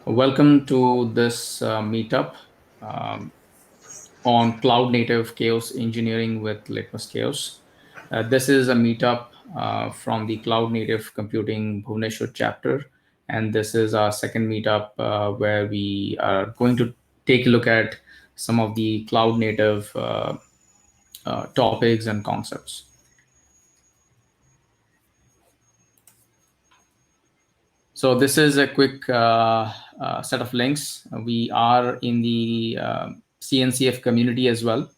Welcome to this meetup um, on cloud native chaos engineering with Litmus Chaos. This is a meetup from the cloud native computing Bhubaneswar chapter, and this is our second meetup where we are going to take a look at some of the cloud native topics and concepts. So this is a quick set of links. We are in the CNCF community as well.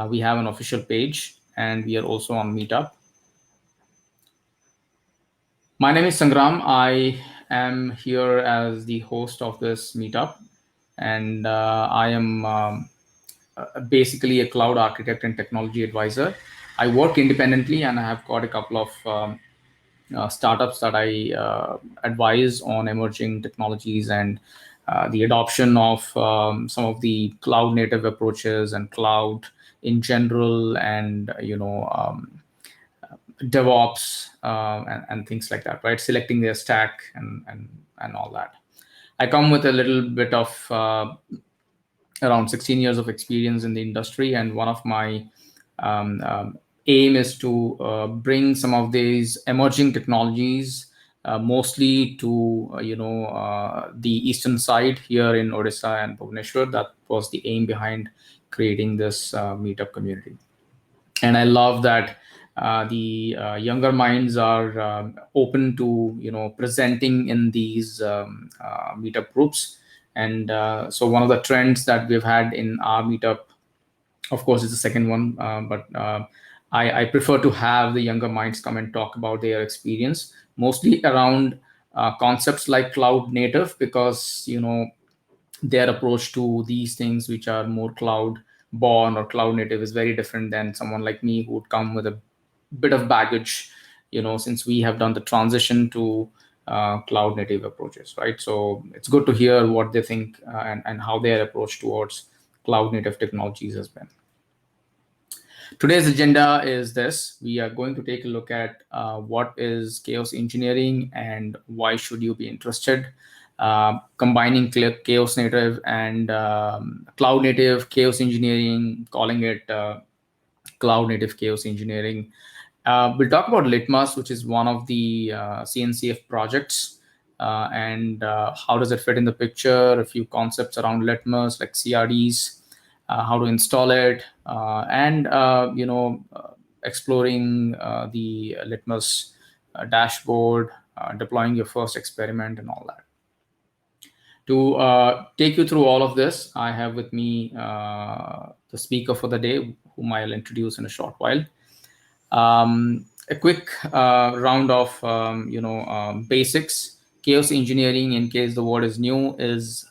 We have an official page and we are also on Meetup. My name is Sangram. I am here as the host of this Meetup, and I am basically a cloud architect and technology advisor. I work independently and I have got a couple of startups that I advise on emerging technologies and the adoption of some of the cloud native approaches and cloud in general, and DevOps and things like that, right? Selecting their stack and all that. I come with a little bit of around 16 years of experience in the industry, and one of my aim is to bring some of these emerging technologies mostly to the eastern side here in Odisha and Bhubaneswar. That was the aim behind creating this meetup community, and I love that the younger minds are open to presenting in these meetup groups. And so one of the trends that we've had in our meetup, of course, is the second one, but I prefer to have the younger minds come and talk about their experience, mostly around concepts like cloud native, because their approach to these things which are more cloud born or cloud native is very different than someone like me who would come with a bit of baggage, since we have done the transition to cloud native approaches, right? So it's good to hear what they think and how their approach towards cloud native technologies has been. Today's agenda is this. We are going to take a look at what is chaos engineering and why should you be interested. Combining chaos native and cloud native chaos engineering, calling it cloud native chaos engineering. We'll talk about Litmus, which is one of the CNCF projects, and how does it fit in the picture, a few concepts around Litmus like CRDs, how to install it, and exploring the Litmus dashboard, deploying your first experiment and all that. To take you through all of this, I have with me the speaker for the day, whom I'll introduce in a short while. A quick round of basics. Chaos engineering, in case the word is new, is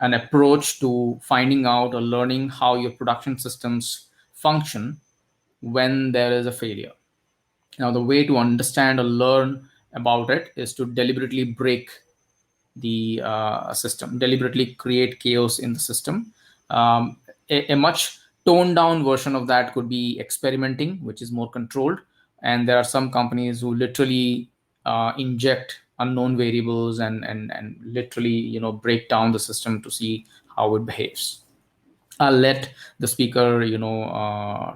an approach to finding out or learning how your production systems function when there is a failure. Now, the way to understand or learn about it is to deliberately break the system, deliberately create chaos in the system. A much toned down version of that could be experimenting, which is more controlled. And there are some companies who literally inject unknown variables and literally break down the system to see how it behaves. I'll let the speaker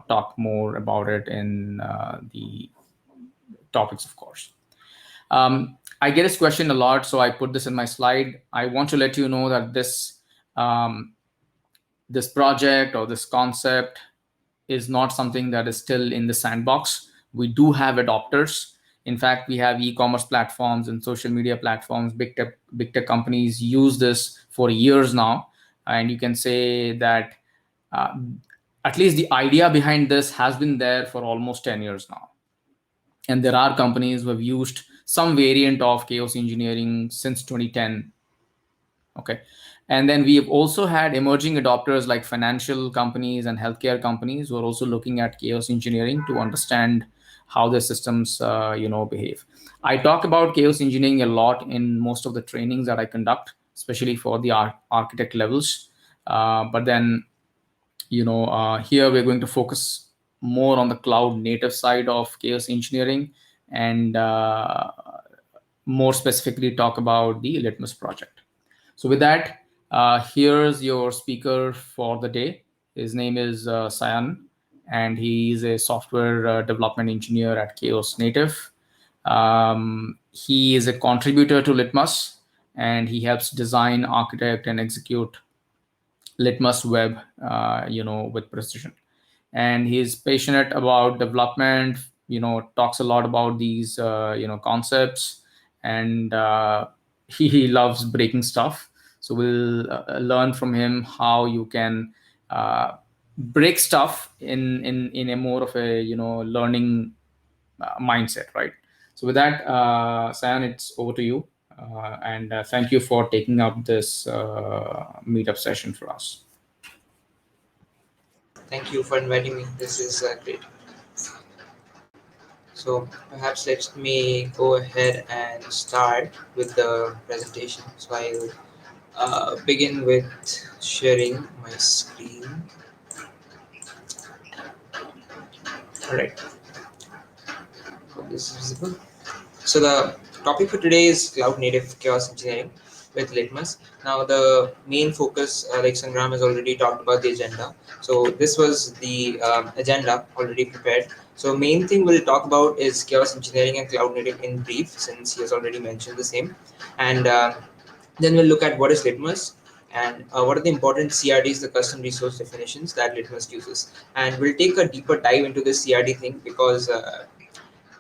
talk more about it in the topics, of course. I get this question a lot, so I put this in my slide. I want to let you know that this project or this concept is not something that is still in the sandbox. We do have adopters. In fact, we have e-commerce platforms and social media platforms. Big tech companies use this for years now, and you can say that uh, at least the idea behind this has been there for almost 10 years now. And there are companies who have used some variant of chaos engineering since 2010. Okay. And then we have also had emerging adopters like financial companies and healthcare companies who are also looking at chaos engineering to understand how the systems behave. I talk about chaos engineering a lot in most of the trainings that I conduct, especially for the architect levels. But then here we're going to focus more on the cloud native side of chaos engineering, and more specifically talk about the Litmus project. So with that, here's your speaker for the day. His name is Sayan, and he is a software development engineer at Chaos Native. He is a contributor to Litmus, and he helps design, architect, and execute Litmus Web, with precision. And he's passionate about development. Talks a lot about these, concepts, and he loves breaking stuff. So we'll learn from him how you can break stuff in a more of a learning mindset, right? So with that, Sayan, it's over to you, and thank you for taking up this meetup session for us. Thank you for inviting me. This is great. So perhaps let me go ahead and start with the presentation. So I'll begin with sharing my screen. All right. Hope this is visible. So the topic for today is cloud native chaos engineering with Litmus. Now the main focus, like Sangram has already talked about the agenda. So this was the agenda already prepared. So main thing we'll talk about is chaos engineering and cloud native in brief, since he has already mentioned the same. And then we'll look at what is Litmus and what are the important CRDs, the custom resource definitions that Litmus uses. And we'll take a deeper dive into this CRD thing because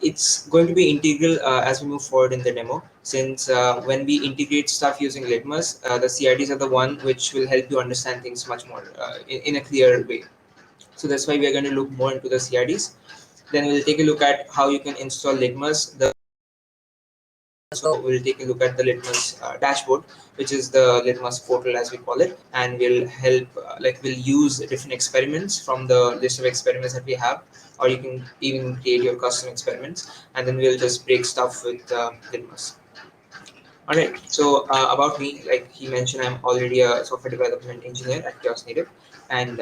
it's going to be integral as we move forward in the demo, since when we integrate stuff using Litmus, the CRDs are the one which will help you understand things much more in a clear way. So that's why we are going to look more into the CRDs. Then we'll take a look at how you can install Litmus. So we'll take a look at the Litmus dashboard, which is the Litmus portal as we call it, and we'll help we'll use different experiments from the list of experiments that we have, or you can even create your custom experiments, and then we'll just break stuff with Litmus. All right. So about me, like he mentioned, I'm already a software development engineer at Chaos Native, and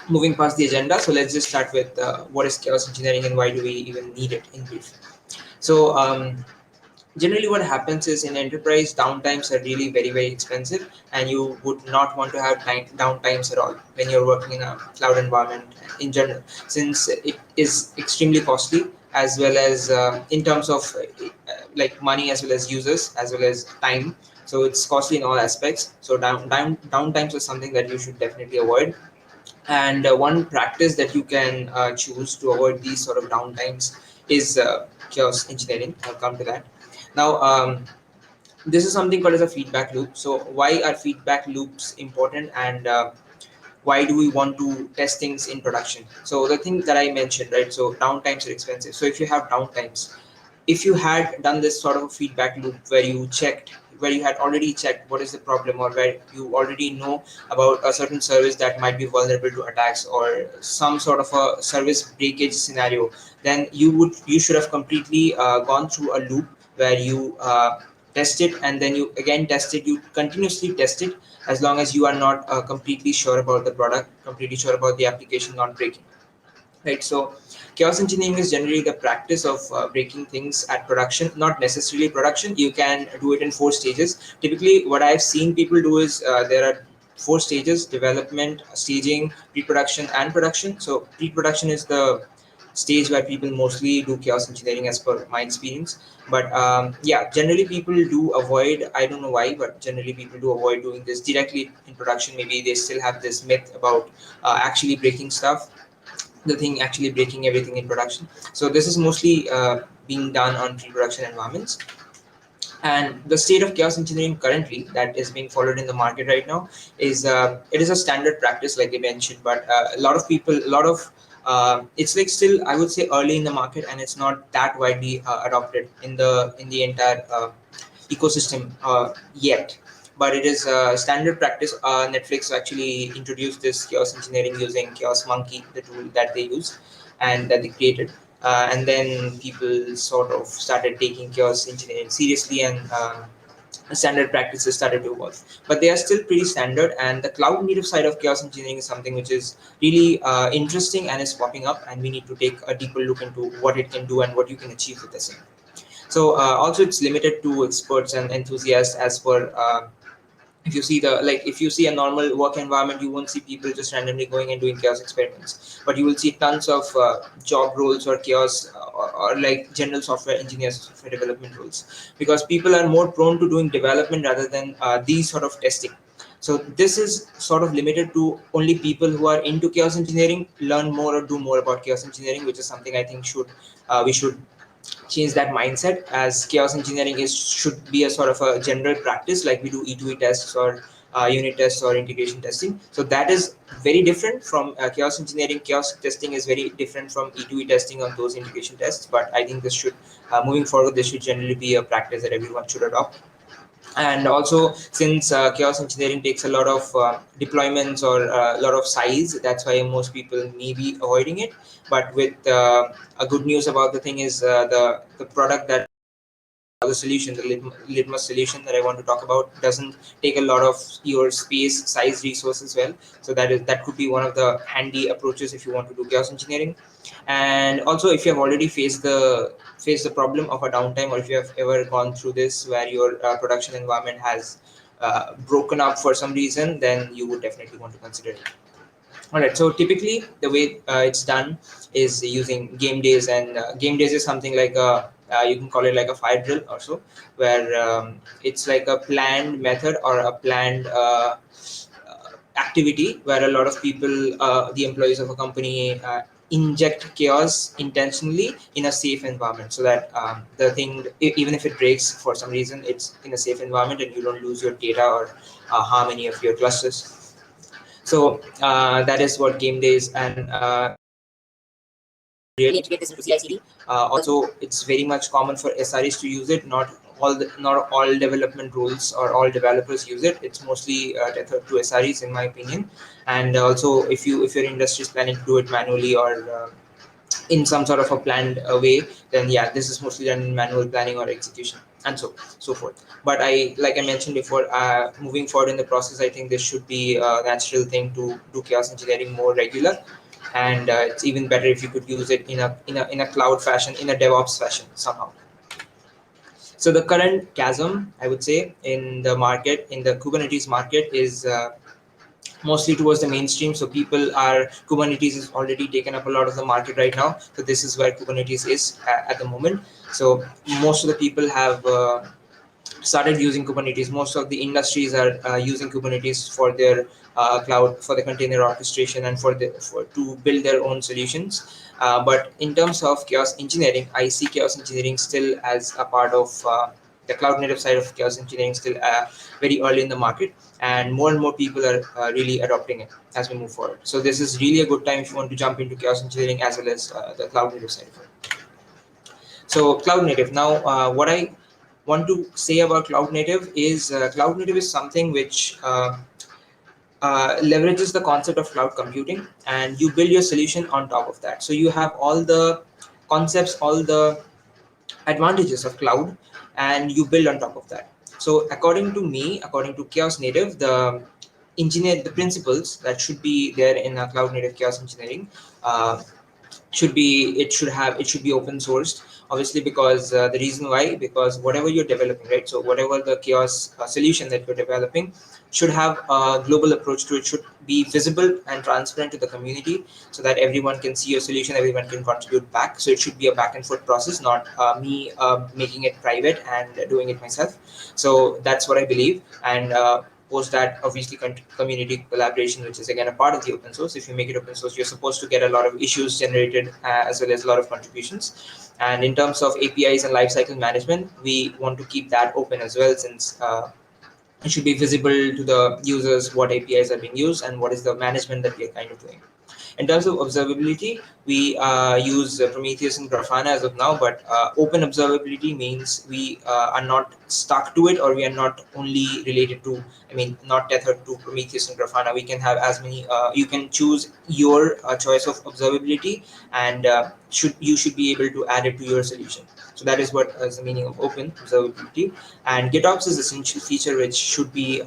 moving past the agenda, so let's just start with what is chaos engineering and why do we even need it in brief. So generally what happens is in enterprise downtimes are really very expensive, and you would not want to have downtimes at all when you're working in a cloud environment in general, since it is extremely costly, as well as in terms of like money, as well as users, as well as time. So it's costly in all aspects. So downtimes is something that you should definitely avoid. And one practice that you can choose to avoid these sort of downtimes is chaos engineering. I'll come to that. Now, this is something called as a feedback loop. So why are feedback loops important, and why do we want to test things in production? So the thing that I mentioned, right? So downtimes are expensive. So if you have downtimes, if you had done this sort of a feedback loop where you had already checked what is the problem, or where you already know about a certain service that might be vulnerable to attacks, or some sort of a service breakage scenario, then you should have completely gone through a loop where you test it, and then you again test it, you continuously test it, as long as you are not completely sure about the product, completely sure about the application not breaking. Right. So chaos engineering is generally the practice of breaking things at production, not necessarily production. You can do it in 4 stages. Typically what I've seen people do is there are 4 stages: development, staging, pre-production, and production. So pre-production is the stage where people mostly do chaos engineering, as per my experience. But yeah, generally people do avoid, I don't know why, but generally people do avoid doing this directly in production. Maybe they still have this myth about actually breaking stuff, the thing actually breaking everything in production. So this is mostly being done on pre-production environments. And the state of chaos engineering currently that is being followed in the market right now is it is a standard practice, like I mentioned, but a lot of people, a lot of it's like still, I would say, early in the market, and it's not that widely adopted in the entire ecosystem yet. But it is a standard practice. Netflix actually introduced this chaos engineering using Chaos Monkey, the tool that they use and that they created. And then people sort of started taking chaos engineering seriously, and standard practices started to evolve. But they are still pretty standard. And the cloud native side of chaos engineering is something which is really interesting and is popping up. And we need to take a deeper look into what it can do and what you can achieve with the same. So also it's limited to experts and enthusiasts, as per If you see the like if you see a normal work environment, you won't see people just randomly going and doing chaos experiments, but you will see tons of job roles or chaos or like general software engineers, software development roles, because people are more prone to doing development rather than these sort of testing. So this is sort of limited to only people who are into chaos engineering learn more or do more about chaos engineering, which is something I think we should change that mindset, as chaos engineering is should be a sort of a general practice, like we do E2E tests or unit tests or integration testing. So that is very different from chaos engineering. Chaos testing is very different from E2E testing on those integration tests, but I think this should moving forward, this should generally be a practice that everyone should adopt. And also, since chaos engineering takes a lot of deployments or a lot of size, that's why most people may be avoiding it. But with a good news about the thing is the product that the solution, the Litmus solution that I want to talk about, doesn't take a lot of your space, size, resource as well. So that could be one of the handy approaches if you want to do chaos engineering. And also, if you have already faced the problem of a downtime, or if you have ever gone through this where your production environment has broken up for some reason, then you would definitely want to consider it. All right. So typically, the way it's done is using game days, and game days is something like you can call it like a fire drill or so, where it's like a planned method or a planned activity where a lot of people, the employees of a company, inject chaos intentionally in a safe environment, so that the thing, even if it breaks for some reason, it's in a safe environment and you don't lose your data or harm any of your clusters. So that is what game days, and really integrate this into CI/CD. Also, it's very much common for SREs to use it. Not all development roles or all developers use it. It's mostly tethered to SREs, in my opinion. And also, if your industry is planning to do it manually or in some sort of a planned way, then yeah, this is mostly done in manual planning or execution, and so forth. But like I mentioned before, moving forward in the process, I think this should be a natural thing to do chaos engineering more regular. And it's even better if you could use it in a cloud fashion, in a DevOps fashion somehow. So the current chasm, I would say, in the market, in the Kubernetes market, is mostly towards the mainstream. So Kubernetes is already taken up a lot of the market right now. So this is where Kubernetes is at the moment. So most of the people have started using Kubernetes. Most of the industries are using Kubernetes for their cloud, for the container orchestration, and for to build their own solutions. But in terms of chaos engineering, I see chaos engineering still as a part of the cloud native side of chaos engineering, still very early in the market, and more people are really adopting it as we move forward. So this is really a good time if you want to jump into chaos engineering as well as the cloud native side of it. So cloud native. Now, what I want to say about cloud native is something which leverages the concept of cloud computing, and you build your solution on top of that. So you have all the concepts, all the advantages of cloud, and you build on top of that. So according to me, according to chaos native, the principles that should be there in a cloud native chaos engineering uh, it should be open sourced, obviously, because the reason why, because whatever you're developing, right, so whatever the chaos solution that you're developing should have a global approach to it, should be visible and transparent to the community, so that everyone can see your solution, everyone can contribute back. So it should be a back and forth process, not me making it private and doing it myself. So that's what I believe. And post that, obviously, community collaboration, which is again a part of the open source. If you make it open source, you're supposed to get a lot of issues generated, as well as a lot of contributions. And in terms of APIs and lifecycle management, we want to keep that open as well, since it should be visible to the users what APIs are being used and what is the management that we are kind of doing. In terms of observability, we use Prometheus and Grafana as of now, but open observability means we are not stuck to it, or we are not only related to, not tethered to Prometheus and Grafana. We can have as many, you can choose your choice of observability, and you should be able to add it to your solution. So that is what is the meaning of open observability. And GitOps is essential feature which should be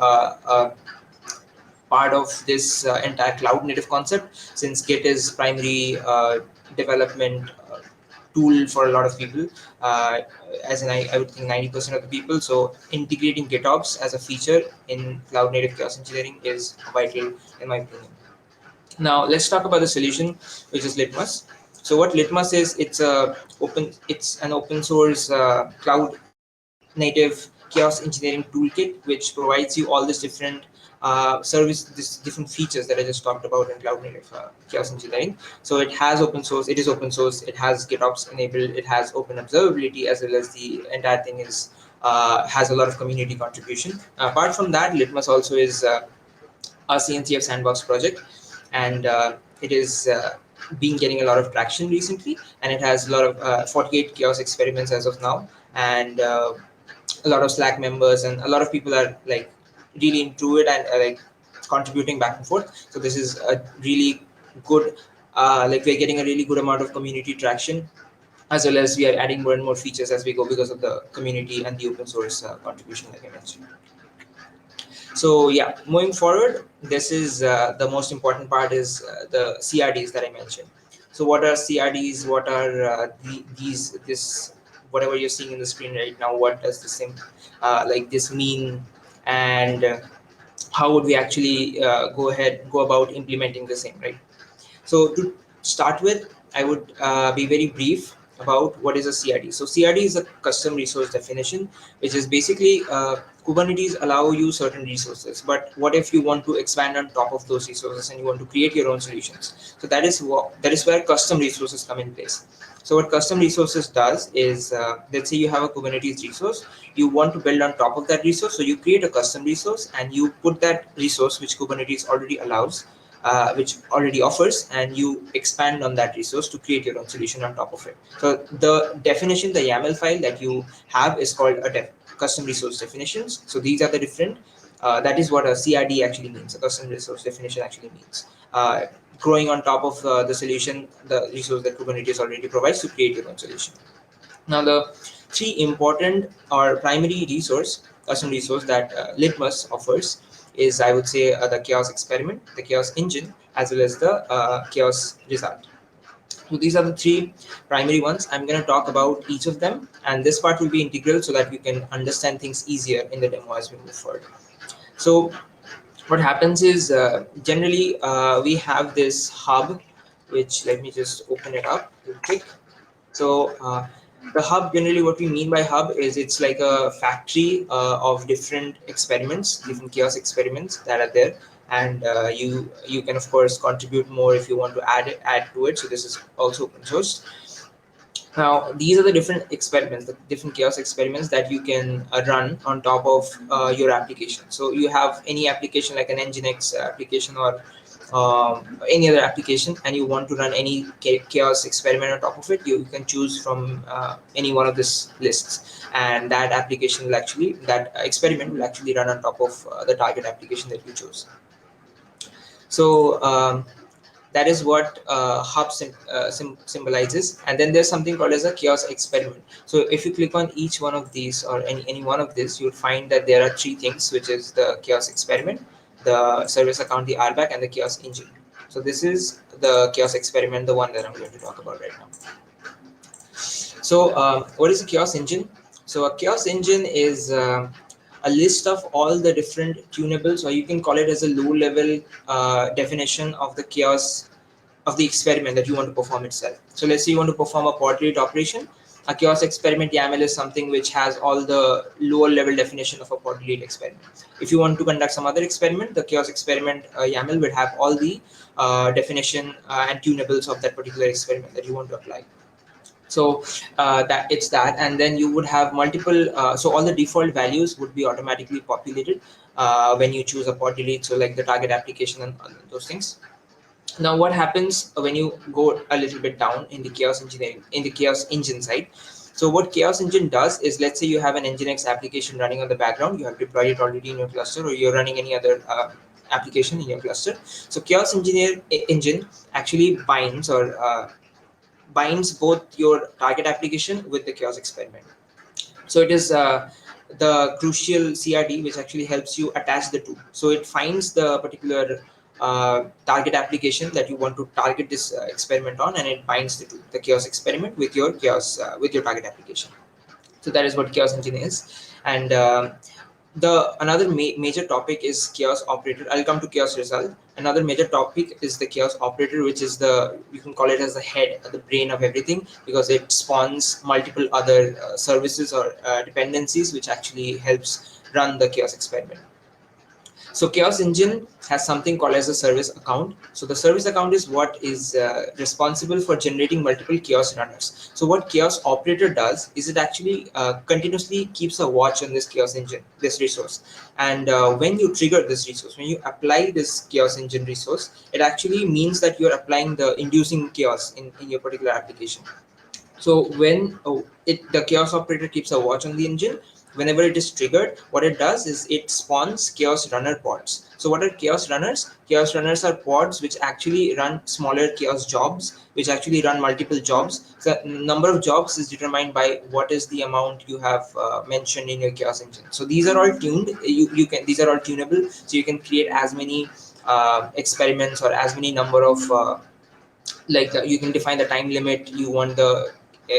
part of this entire cloud native concept, since Git is primary development tool for a lot of people, as in I would think 90% of the people. So integrating GitOps as a feature in cloud native chaos engineering is vital in my opinion. Now let's talk about the solution, which is Litmus. So what Litmus is, it's an open source cloud native chaos engineering toolkit, which provides you all this different this different features that I just talked about in cloud native chaos engineering. So it has open source, it is open source, it has GitOps enabled, it has open observability, as well as the entire thing is has a lot of community contribution. Apart from that, Litmus also is our CNCF sandbox project, and it is been getting a lot of traction recently, and it has a lot of 48 chaos experiments as of now, and a lot of Slack members, and a lot of people are like really into it and like contributing back and forth. So this is a really good, like we're getting a really good amount of community traction, as well as we are adding more and more features as we go because of the community and the open source contribution, like I mentioned. So yeah, moving forward, this is the most important part is the CRDs that I mentioned. So what are CRDs? What are this whatever you're seeing in the screen right now? What does this thing like this mean? And how would we actually go about implementing the same, right? So to start with, I would be very brief about what is a CRD. So CRD is a custom resource definition, which is basically Kubernetes allow you certain resources, but what if you want to expand on top of those resources and you want to create your own solutions? So that is where custom resources come in place. So what custom resources does is, let's say you have a Kubernetes resource, you want to build on top of that resource, so you create a custom resource and you put that resource which Kubernetes already allows, which already offers, and you expand on that resource to create your own solution on top of it. So the definition, the YAML file that you have is called a custom resource definitions. So these are the different, that is what a CRD actually means, a custom resource definition actually means. Growing on top of the solution, the resource that Kubernetes already provides to create your own solution. Now the three important or primary custom resource that Litmus offers is, I would say, the chaos experiment, the chaos engine, as well as the chaos result. So these are the three primary ones. I'm going to talk about each of them, and this part will be integral so that you can understand things easier in the demo as we move forward. So what happens is, generally we have this hub, which, let me just open it up real quick. So the hub, generally what we mean by hub is it's like a factory of different experiments, different chaos experiments that are there, and you can of course contribute more if you want to add to it. So this is also open source. Now, these are the different experiments, the different chaos experiments that you can run on top of your application. So you have any application like an Nginx application or any other application, and you want to run any chaos experiment on top of it, you can choose from any one of these lists, and that application will actually, that experiment will actually run on top of the target application that you chose. So that is what hub symbolizes. And then there's something called as a chaos experiment. So if you click on each one of these, or any one of this, you'll find that there are three things, which is the chaos experiment, the service account, the RBAC, and the chaos engine. So this is the chaos experiment, the one that I'm going to talk about right now. So what is a chaos engine? So a chaos engine is a list of all the different tunables, or you can call it as a low level definition of the chaos of the experiment that you want to perform itself. So let's say you want to perform a pod delete operation. A chaos experiment YAML is something which has all the lower level definition of a pod delete experiment. If you want to conduct some other experiment, the chaos experiment YAML would have all the definition and tunables of that particular experiment that you want to apply. So that it's that, and then you would have multiple, so all the default values would be automatically populated when you choose a pod delete, so like the target application and those things. Now what happens when you go a little bit down in the chaos engineering, in the chaos engine side? So what chaos engine does is, let's say you have an Nginx application running on the background, you have deployed it already in your cluster, or you're running any other application in your cluster. So chaos engine actually binds both your target application with the chaos experiment. So it is the crucial CRD which actually helps you attach the two. So it finds the particular target application that you want to target this experiment on, and it binds the chaos experiment with your chaos with your target application. So that is what chaos engine is. And the another major topic is chaos operator. I'll come to chaos result. Another major topic is the chaos operator, which is the, you can call it as the head, the brain of everything, because it spawns multiple other services or dependencies, which actually helps run the chaos experiment. So Chaos Engine has something called as a service account. So the service account is what is responsible for generating multiple chaos runners. So what Chaos Operator does is it actually continuously keeps a watch on this Chaos Engine, this resource. And when you trigger this resource, when you apply this Chaos Engine resource, it actually means that you're applying the inducing chaos in your particular application. So when the chaos operator keeps a watch on the engine, whenever it is triggered, what it does is it spawns chaos runner pods. So what are chaos runners? Chaos runners are pods which actually run smaller chaos jobs, which actually run multiple jobs. So number of jobs is determined by what is the amount you have mentioned in your chaos engine. So these are all tuned. You can, these are all tunable. So you can create as many experiments or as many number of you can define the time limit you want the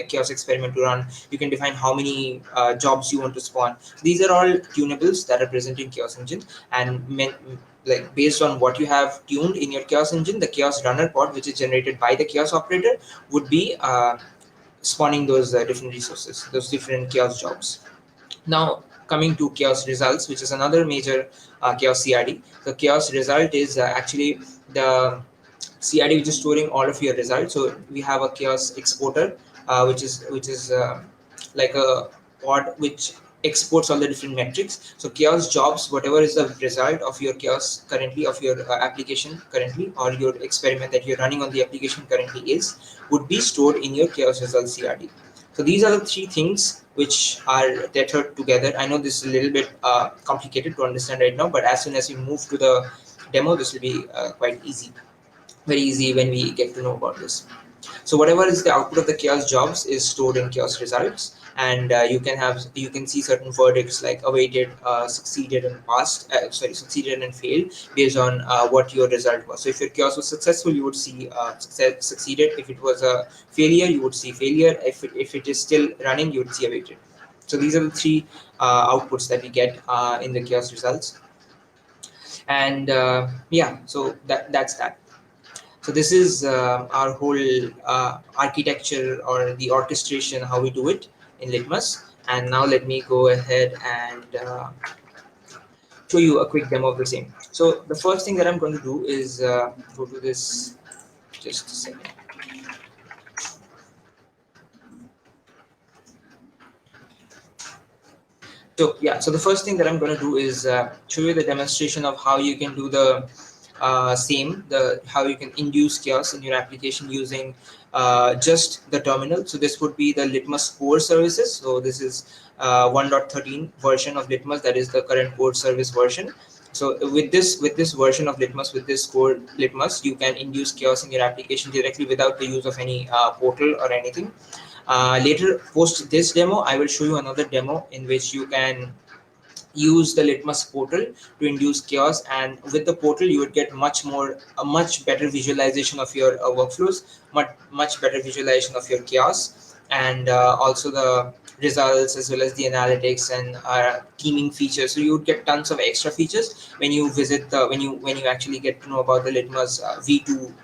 chaos experiment to run. You can define how many jobs you want to spawn. These are all tunables that are present in chaos engine, and like based on what you have tuned in your chaos engine, the chaos runner pod, which is generated by the chaos operator, would be spawning those different resources, those different chaos jobs. Now coming to chaos results, which is another major chaos CRD. The chaos result is actually the CRD which is storing all of your results. So we have a chaos exporter, which is like a pod which exports all the different metrics. So chaos jobs, whatever is the result of your chaos currently, of your application currently, or your experiment that you're running on the application currently is, would be stored in your chaos result CRD. So these are the three things which are tethered together. I know this is a little bit complicated to understand right now, but as soon as we move to the demo, this will be quite easy, very easy when we get to know about this. So whatever is the output of the chaos jobs is stored in chaos results, and you can see certain verdicts like awaited, succeeded, and passed. Succeeded and failed based on what your result was. So if your chaos was successful, you would see succeeded. If it was a failure, you would see failure. If it is still running, you would see awaited. So these are the three outputs that we get in the chaos results, and yeah, so that's that. So this is our whole architecture or the orchestration, how we do it in Litmus. And now let me go ahead and show you a quick demo of the same. So the first thing that I'm going to do is go to this, just a second. So yeah, so the first thing that I'm going to do is show you the demonstration of how you can do the how you can induce chaos in your application using just the terminal. So this would be the Litmus core services. So this is 1.13 version of Litmus, that is the current core service version. So with this version of Litmus, with this core Litmus, you can induce chaos in your application directly without the use of any portal or anything. Later, post this demo, I will show you another demo in which you can use the Litmus portal to induce chaos, and with the portal you would get a much better visualization of your workflows, much better visualization of your chaos, and also the results as well as the analytics and teaming features. So you would get tons of extra features when you visit the when you actually get to know about the Litmus v2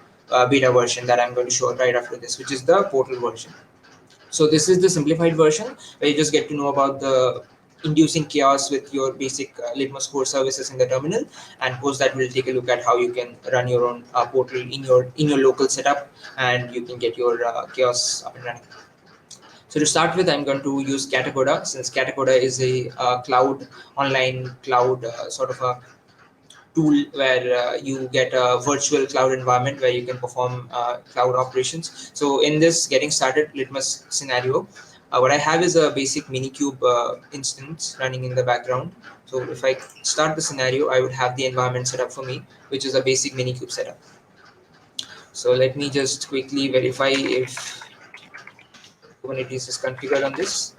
beta version that I'm going to show right after this, which is the portal version. So this is the simplified version where you just get to know about the inducing chaos with your basic Litmus core services in the terminal, and post that we'll take a look at how you can run your own portal in your local setup, and you can get your chaos up and running. So to start with, I'm going to use Katacoda, since Katacoda is a online cloud sort of a tool where you get a virtual cloud environment where you can perform cloud operations. So in this getting started Litmus scenario, what I have is a basic Minikube instance running in the background. So if I start the scenario, I would have the environment set up for me, which is a basic Minikube setup. So let me just quickly verify if Kubernetes is configured on this.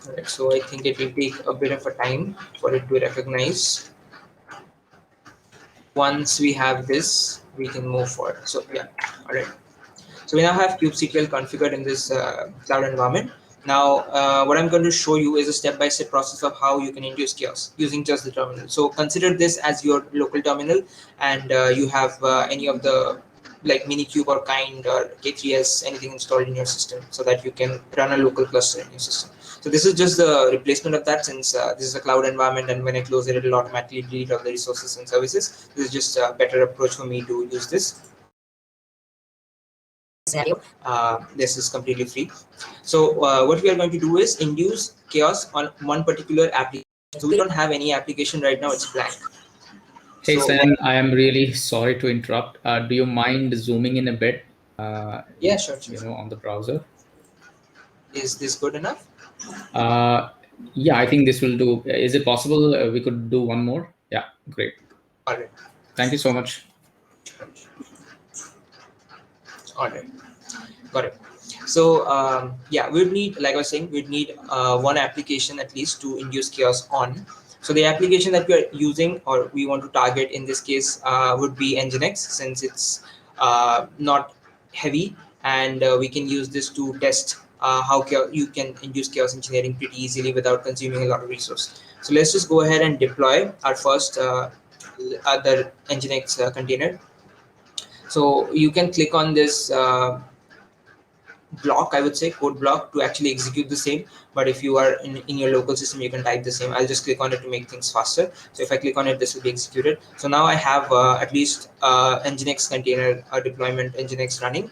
Alright, so I think it will take a bit of a time for it to recognize. Once we have this, we can move forward. So yeah, all right. So we now have kubectl configured in this cloud environment. Now, what I'm going to show you is a step-by-step process of how you can induce chaos using just the terminal. So consider this as your local terminal, and you have any of the like Minikube or Kind or K3s, anything installed in your system, so that you can run a local cluster in your system. So this is just the replacement of that, since this is a cloud environment, and when I close it, it will automatically delete all the resources and services. This is just a better approach for me to use this. Scenario, this is completely free. So what we are going to do is induce chaos on one particular application. So we don't have any application right now, it's blank. Hey, So Sam, I am really sorry to interrupt. Do you mind zooming in a bit? yeah, sure. On the browser. Is this good enough? Uh, yeah, I think this will do. Is it possible we could do one more? Yeah, great. All right. Thank you so much. All right. Got it. So yeah, we'd need, like I was saying, we'd need one application at least to induce chaos on. So the application that we are using or we want to target in this case would be Nginx, since it's not heavy, and we can use this to test how you can induce chaos engineering pretty easily without consuming a lot of resource. So let's just go ahead and deploy our first other Nginx container. So you can click on this block, I would say code block, to actually execute the same. But if you are in your local system, you can type the same. I'll just click on it to make things faster. So if I click on it, this will be executed. So now I have at least Nginx container deployment Nginx running.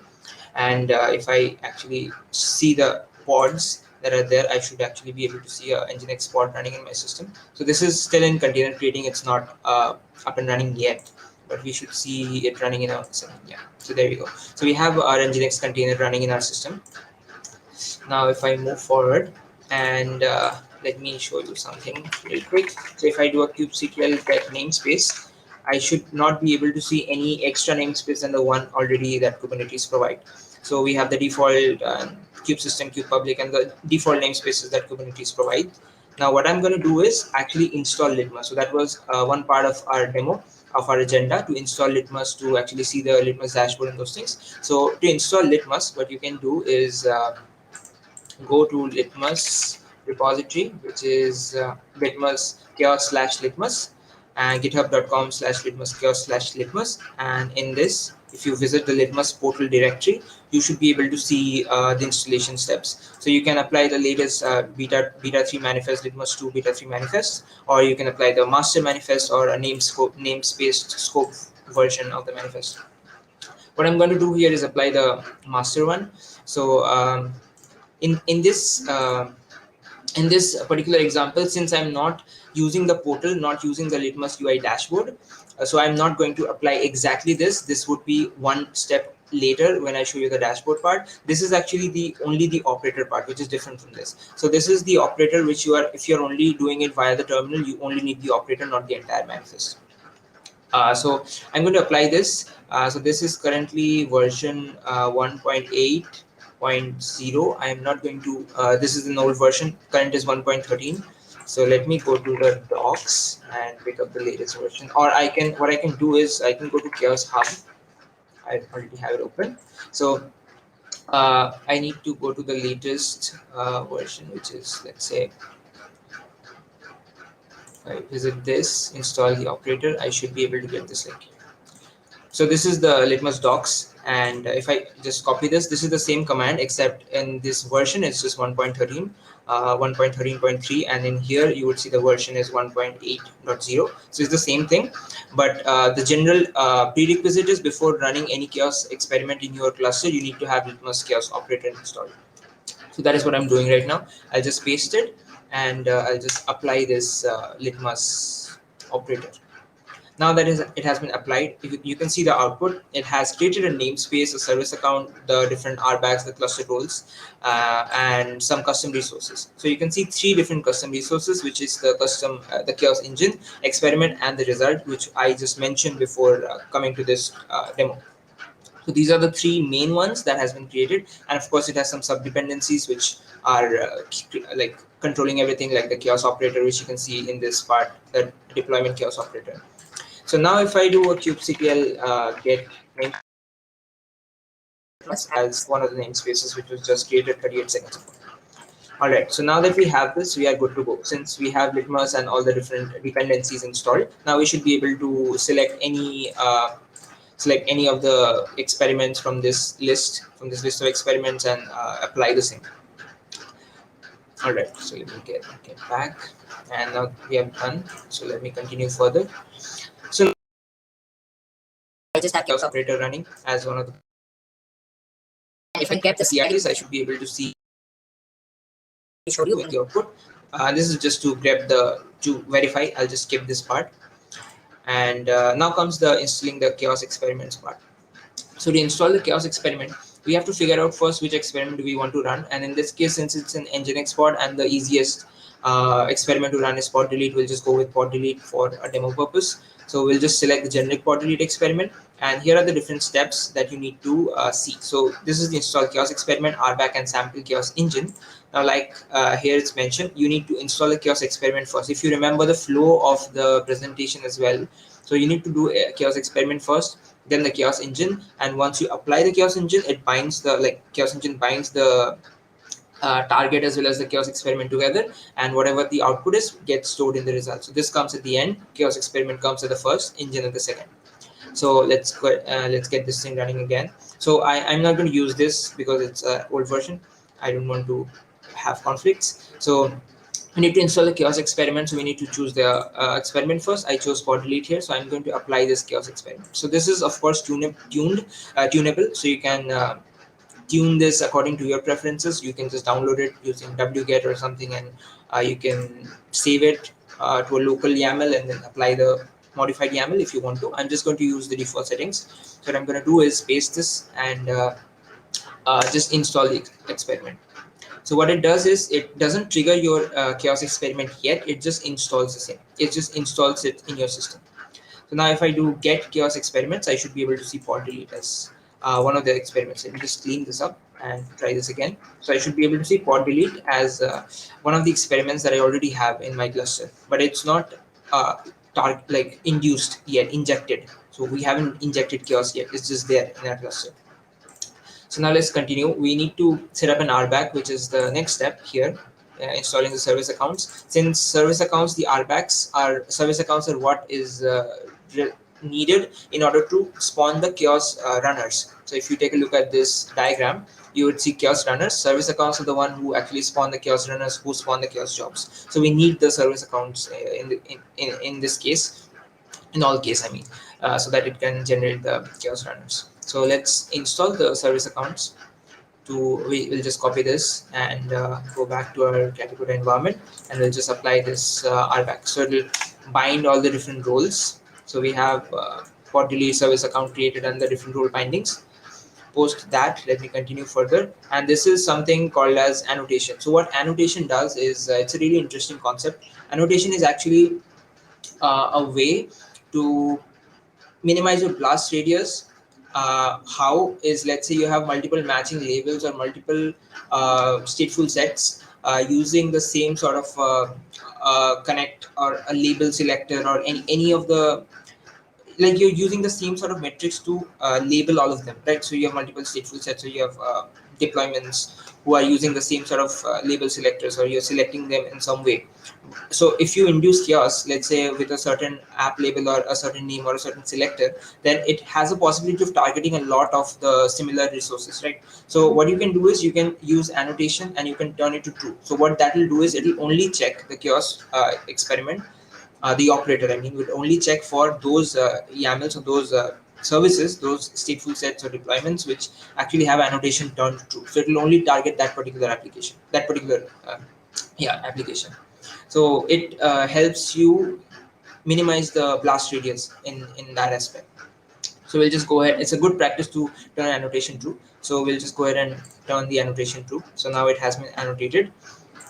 And if I actually see the pods that are there, I should actually be able to see a Nginx pod running in my system. So this is still in container creating, it's not up and running yet, but we should see it running in a second. Yeah, so there we go. So we have our Nginx container running in our system. Now if I move forward, and let me show you something real quick. So if I do a kubectl get namespace, I should not be able to see any extra namespace than the one already that Kubernetes provide. So we have the default kube system, kube public, and the default namespaces that Kubernetes provide. Now what I'm going to do is actually install Litmus. So that was one part of our demo of our agenda, to install Litmus, to actually see the Litmus dashboard and those things. So to install Litmus, what you can do is go to Litmus repository, which is litmus chaos slash litmus, and github.com/litmus chaos/litmus. And in this, if you visit the Litmus portal directory, you should be able to see the installation steps. So you can apply the latest beta 3 manifest, Litmus 2 beta 3 manifest, or you can apply the master manifest or a namespace scope version of the manifest. What I'm going to do here is apply the master one. So in this particular example, since I'm not using the portal, not using the Litmus UI dashboard, so I'm not going to apply exactly this. This would be one step later when I show you the dashboard part. This is actually the only the operator part, which is different from this. So this is the operator which you are, if you're only doing it via the terminal, you only need the operator, not the entire manifest. So I'm going to apply this. So this is currently version 1.8.0. I am not going to, this is an old version, current is 1.13. So let me go to the docs and pick up the latest version. Or what I can do is I can go to Chaos Hub. I already have it open. So I need to go to the latest version, which is, let's say, if I visit this, install the operator, I should be able to get this link. So this is the Litmus docs, and if I just copy this, this is the same command, except in this version it's just 1.13, 1.13.3, and in here you would see the version is 1.8.0. So it's the same thing, but the general prerequisite is, before running any chaos experiment in your cluster, you need to have Litmus chaos operator installed. So that is what I'm doing right now. I'll just paste it, and I'll just apply this Litmus operator. Now that it has been applied, you can see the output. It has created a namespace, a service account, the different RBACs, the cluster roles, and some custom resources. So you can see 3 different custom resources, which is the custom, the chaos engine, experiment, and the result, which I just mentioned before coming to this demo. So these are the three main ones that has been created, and of course it has some sub dependencies which are like controlling everything, like the chaos operator, which you can see in this part, the deployment chaos operator. So now if I do a kubectl get name as one of the namespaces which was just created 38 seconds ago. All right, so now that we have this, we are good to go. Since we have Litmus and all the different dependencies installed, now we should be able to select any of the experiments from this list of experiments, and apply the same. All right, so let me get back, and now we have done. So let me continue further. So I just have chaos operator running as one of the. If I get the CRDs, I should be able to see show you in the output. This is just to grab to verify. I'll just skip this part, and now comes the installing the chaos experiments part. So to install the chaos experiment, we have to figure out first which experiment do we want to run. And in this case, since it's an nginx pod and the easiest experiment to run is pod delete, we'll just go with pod delete for a demo purpose. So we'll just select the generic pod delete experiment. And here are the different steps that you need to see. So this is the install chaos experiment, RBAC and sample chaos engine. Now, like here it's mentioned, you need to install the chaos experiment first. If you remember the flow of the presentation as well, so you need to do a chaos experiment first, then the chaos engine, and once you apply the chaos engine, it binds the chaos engine binds the target as well as the chaos experiment together, and whatever the output is gets stored in the result. So this comes at the end, chaos experiment comes at the first, engine at the second. So let's get this thing running again. So I'm not going to use this because it's an old version. I don't want to have conflicts. So we need to install the chaos experiment, so we need to choose the experiment first. I chose pod delete here, so I'm going to apply this chaos experiment. So this is of course tunable, so you can tune this according to your preferences. You can just download it using wget or something, and you can save it to a local YAML and then apply the modified YAML if you want to. I'm just going to use the default settings. So what I'm going to do is paste this and just install the experiment. So what it does is it doesn't trigger your chaos experiment yet. It just installs the same. It just installs it in your system. So now if I do get chaos experiments, I should be able to see pod delete as one of the experiments. Let me just clean this up and try this again. So I should be able to see pod delete as one of the experiments that I already have in my cluster, but it's not induced yet, injected. So we haven't injected chaos yet. It's just there in our cluster. So now let's continue. We need to set up an RBAC, which is the next step here, installing the service accounts. Since service accounts, the RBACs are service accounts are what is needed in order to spawn the chaos runners. So if you take a look at this diagram, you would see chaos runners. Service accounts are the one who actually spawn the chaos runners, who spawn the chaos jobs. So we need the service accounts in this case, in all case I mean, so that it can generate the chaos runners. So let's install the service accounts. We'll just copy this and go back to our category environment, and we'll just apply this RBAC. So it'll bind all the different roles. So we have pod delete service account created and the different role bindings. Post that, let me continue further, and this is something called as annotation. So what annotation does is it's a really interesting concept. Annotation is actually a way to minimize your blast radius. How is, let's say you have multiple matching labels or multiple stateful sets using the same sort of connect or a label selector or any of the, like you're using the same sort of metrics to label all of them, right? So you have multiple stateful sets, so you have deployments who are using the same sort of label selectors, or you're selecting them in some way. So if you induce chaos, let's say with a certain app label or a certain name or a certain selector, then it has a possibility of targeting a lot of the similar resources, right? So what you can do is you can use annotation and you can turn it to true. So what that will do is it will only check the chaos experiment. The operator, I mean, would only check for those YAMLs or those services, those stateful sets or deployments which actually have annotation turned to true. So it will only target that particular application, that particular application. So it helps you minimize the blast radius in that aspect. So we'll just go ahead. It's a good practice to turn annotation true. So we'll just go ahead and turn the annotation true. So now it has been annotated.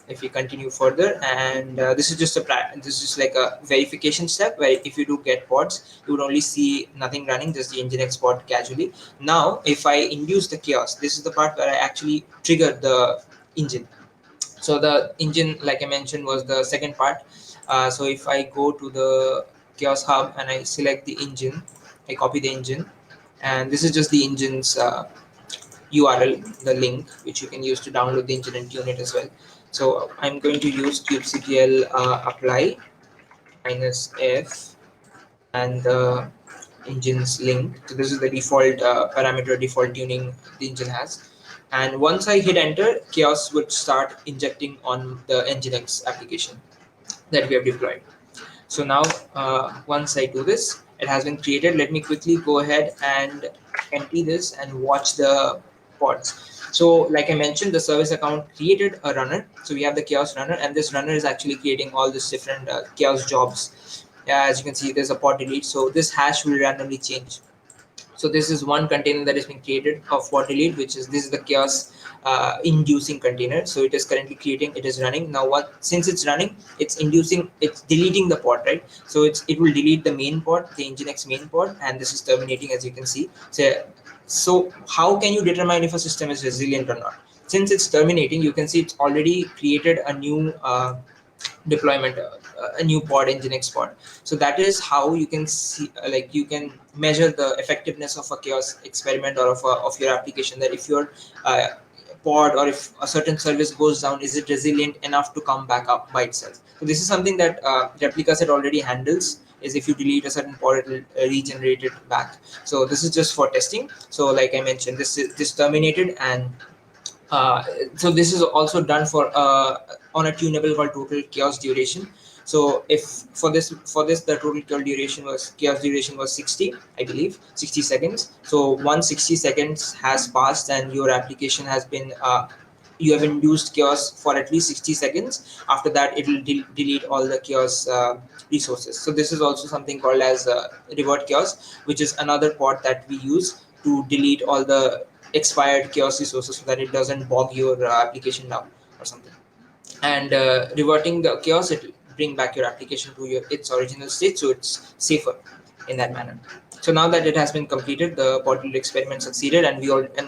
if we continue further, and this is just this is like a verification step where if you do get pods, you would only see nothing running, just the nginx pod casually. Now if I induce the chaos, this is the part where I actually trigger the engine. So the engine, like I mentioned, was the second part. So if I go to the chaos hub and I select the engine, I copy the engine, and this is just the engine's URL, the link which you can use to download the engine and tune it as well. So I'm going to use kubectl apply -f and the engine's link. So this is the default parameter, default tuning the engine has. And once I hit enter, chaos would start injecting on the nginx application that we have deployed. So now once I do this, it has been created. Let me quickly go ahead and empty this and watch the pods. So like I mentioned, the service account created a runner. So we have the chaos runner, and this runner is actually creating all these different chaos jobs. As you can see, there's a pod delete. So this hash will randomly change. So this is one container that is being created of what delete, which is this is the chaos inducing container. So it is currently creating, it is running now. What, since it's running, it's inducing, it's deleting the pod, right? So it will delete the main pod, the nginx main pod, and this is terminating, as you can see. So how can you determine if a system is resilient or not? Since it's terminating, you can see it's already created a new deployment, a new pod, nginx pod. So that is how you can see, like you can measure the effectiveness of a chaos experiment or of your application, that if your uh, pod or if a certain service goes down, is it resilient enough to come back up by itself. So this is something that replica set already handles, is if you delete a certain pod, it will regenerate it back. So this is just for testing. So like I mentioned, this terminated, and uh, so this is also done for on a tunable called total chaos duration. So if for this the total chaos duration was 60, I believe 60 seconds. So once 60 seconds has passed and your application has been you have induced chaos for at least 60 seconds, after that it will delete all the chaos resources. So this is also something called as revert chaos, which is another pod that we use to delete all the expired chaos resources so that it doesn't bog your application down or something. And reverting the chaos, it will bring back your application to its original state, so it's safer in that manner. So now that it has been completed, the pod build experiment succeeded, and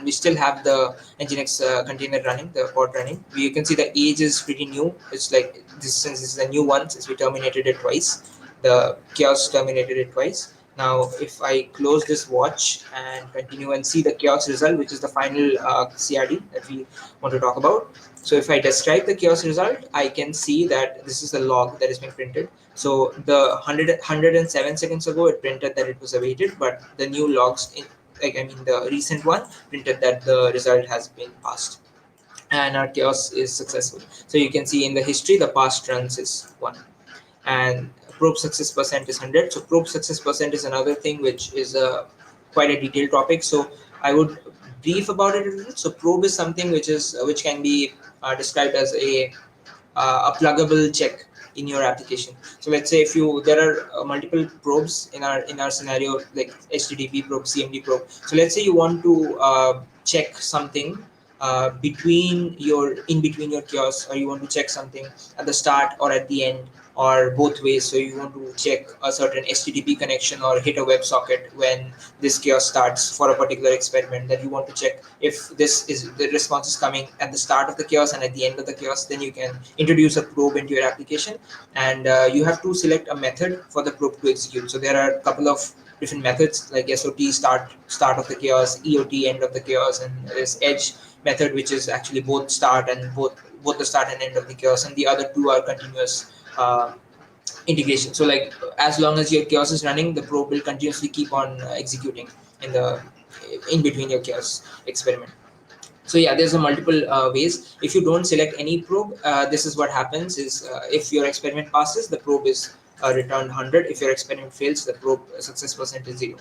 we still have the nginx container running, the pod running. You can see the age is pretty new. It's like this, since this is a new one, since we terminated it twice, the chaos terminated it twice. Now, if I close this watch and continue and see the chaos result, which is the final CRD that we want to talk about. So if I describe the chaos result, I can see that this is the log that is being printed. So the 107 seconds ago, it printed that it was awaited, but the new logs, the recent one printed that the result has been passed and our chaos is successful. So you can see in the history, the past runs is 1, and probe success percent is 100. So probe success percent is another thing which is quite a detailed topic. So I would brief about it a little. So probe is something which can be described as a pluggable check in your application. So let's say if you there are multiple probes in our scenario, like HTTP probe, CMD probe. So let's say you want to check something in between your chaos, or you want to check something at the start or at the end, or both ways. So you want to check a certain HTTP connection or hit a WebSocket when this chaos starts for a particular experiment, that you want to check if the response is coming at the start of the chaos and at the end of the chaos. Then you can introduce a probe into your application, and you have to select a method for the probe to execute. So there are a couple of different methods, like SOT, start of the chaos, EOT, end of the chaos, and there's edge method, which is actually both start and both the start and end of the chaos, and the other two are continuous integration. So like as long as your chaos is running, the probe will continuously keep on executing in between your chaos experiment. So yeah, there's a multiple ways. If you don't select any probe, this is what happens is if your experiment passes, the probe is returned 100. If your experiment fails, the probe success percent is 0.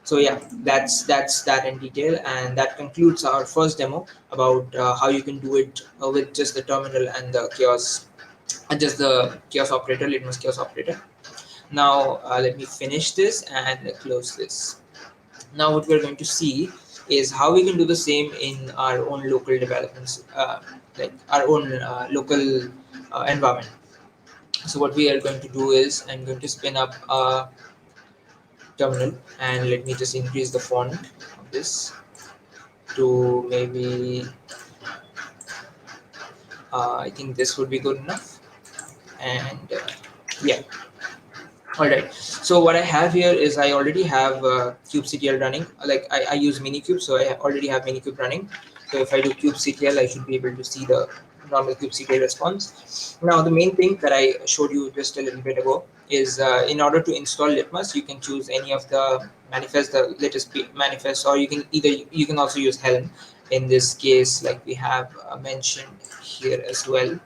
So yeah, that's that in detail, and that concludes our first demo about how you can do it with just the terminal and the chaos, just the chaos operator, Litmus chaos operator. Now let me finish this and close this. Now what we're going to see is how we can do the same in our own local developments, like our own local environment. So what we are going to do is I'm going to spin up a terminal, and let me just increase the font of this to maybe I think this would be good enough. And yeah, all right. So what I have here is I already have kubectl running. Like I use minikube, so I already have minikube running. So if I do kubectl, I should be able to see the normal kubectl response. Now the main thing that I showed you just a little bit ago is in order to install Litmus, you can choose any of the manifest, the latest manifest, or you can also use Helm. In this case, like we have mentioned here as well.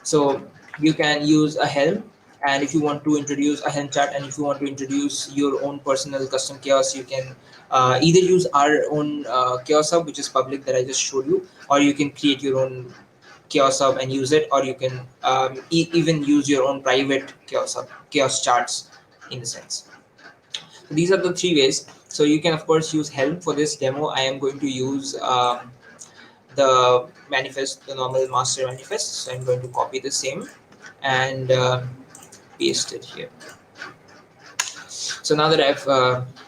So you can use a Helm, and if you want to introduce a Helm chart, and if you want to introduce your own personal custom chaos, you can either use our own chaos hub, which is public that I just showed you, or you can create your own chaos hub and use it, or you can even use your own private chaos hub, chaos charts in a sense. So these are the three ways. So you can of course use Helm. For this demo, I am going to use the manifest, the normal master manifest. So I'm going to copy the same and paste it here. So now that I've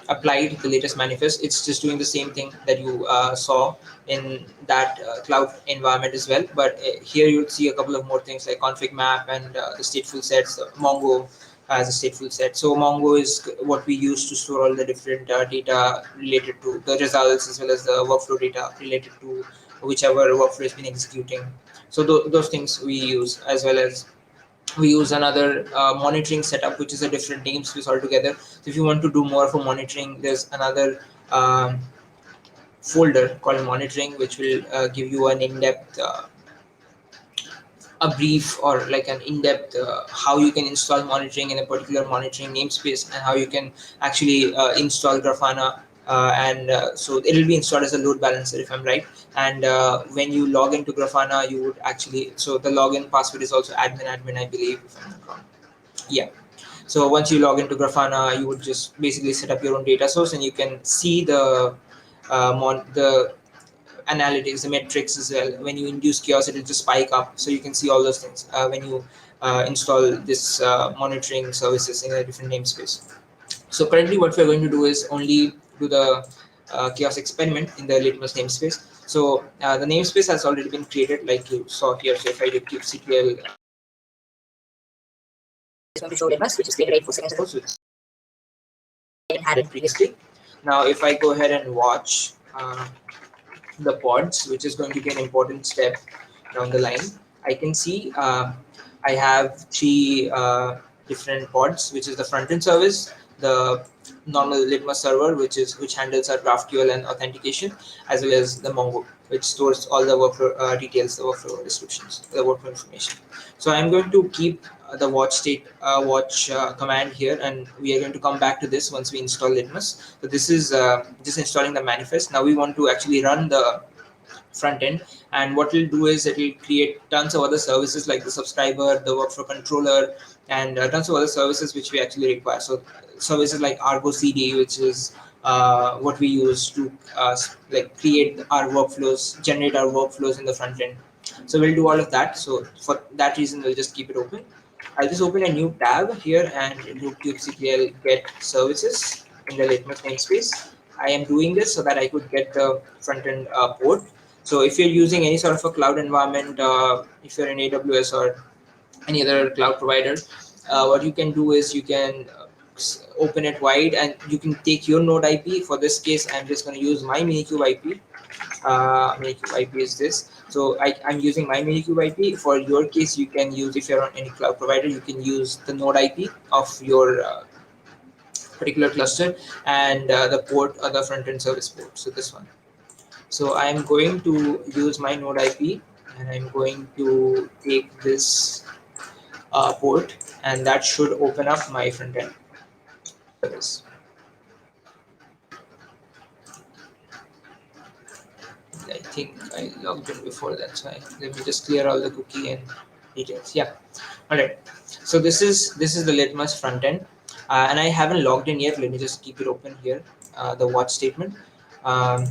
applied the latest manifest, it's just doing the same thing that you saw in that cloud environment as well. But here you'll see a couple of more things like config map and the stateful sets. Mongo has a stateful set. So Mongo is what we use to store all the different data related to the results, as well as the workflow data related to whichever workflow has been executing. So those things we use, as well as we use another monitoring setup, which is a different namespace altogether. So if you want to do more for monitoring, there's another folder called monitoring, which will give you an in-depth a brief, or like an in-depth how you can install monitoring in a particular monitoring namespace, and how you can actually install Grafana, and so it'll be installed as a load balancer if I'm right. And when you log into Grafana, you would actually, so the login password is also admin I believe, if I'm not wrong. Yeah. So once you log into Grafana, you would just basically set up your own data source, and you can see the the analytics, the metrics as well. When you induce chaos, it will just spike up, so you can see all those things when you install this monitoring services in a different namespace. So currently what we're going to do is only do the chaos experiment in the Litmus namespace. So the namespace has already been created, like you saw here. So if I do kubectl, it's going to show Litmus, which is created 8 seconds ago. So I had it previously. Now if I go ahead and watch the pods, which is going to be an important step down the line, I can see I have three different pods, which is the front-end service, the normal Litmus server, which handles our GraphQL and authentication, as well as the Mongo, which stores all the workflow details, the workflow descriptions, the workflow information. So I'm going to keep the watch command here, and we are going to come back to this once we install Litmus. So this is just installing the manifest. Now we want to actually run the front end, and what we'll do is it will create tons of other services like the subscriber, the workflow controller, and tons of other services which we actually require. So services like Argo CD, which is what we use to like create our workflows, generate our workflows in the front end. So we'll do all of that. So for that reason, we'll just keep it open. I'll just open a new tab here and do kubectl get services in the Litmus namespace. I am doing this so that I could get the front end port. So if you're using any sort of a cloud environment, if you're in AWS or any other cloud provider, what you can do is you can open it wide, and you can take your node IP. For this case, I'm just going to use my minikube IP. Minikube IP is this. So I'm using my minikube IP. For your case, you can use, if you're on any cloud provider, you can use the node IP of your particular cluster, and the port or the front end service port. So this one. So I'm going to use my node IP, and I'm going to take this port, and that should open up my front end service. I think I logged in before that, so let me just clear all the cookie and details. Yeah, all right. So this is the Litmus front end, and I haven't logged in yet. Let me just keep it open here. The watch statement. Um,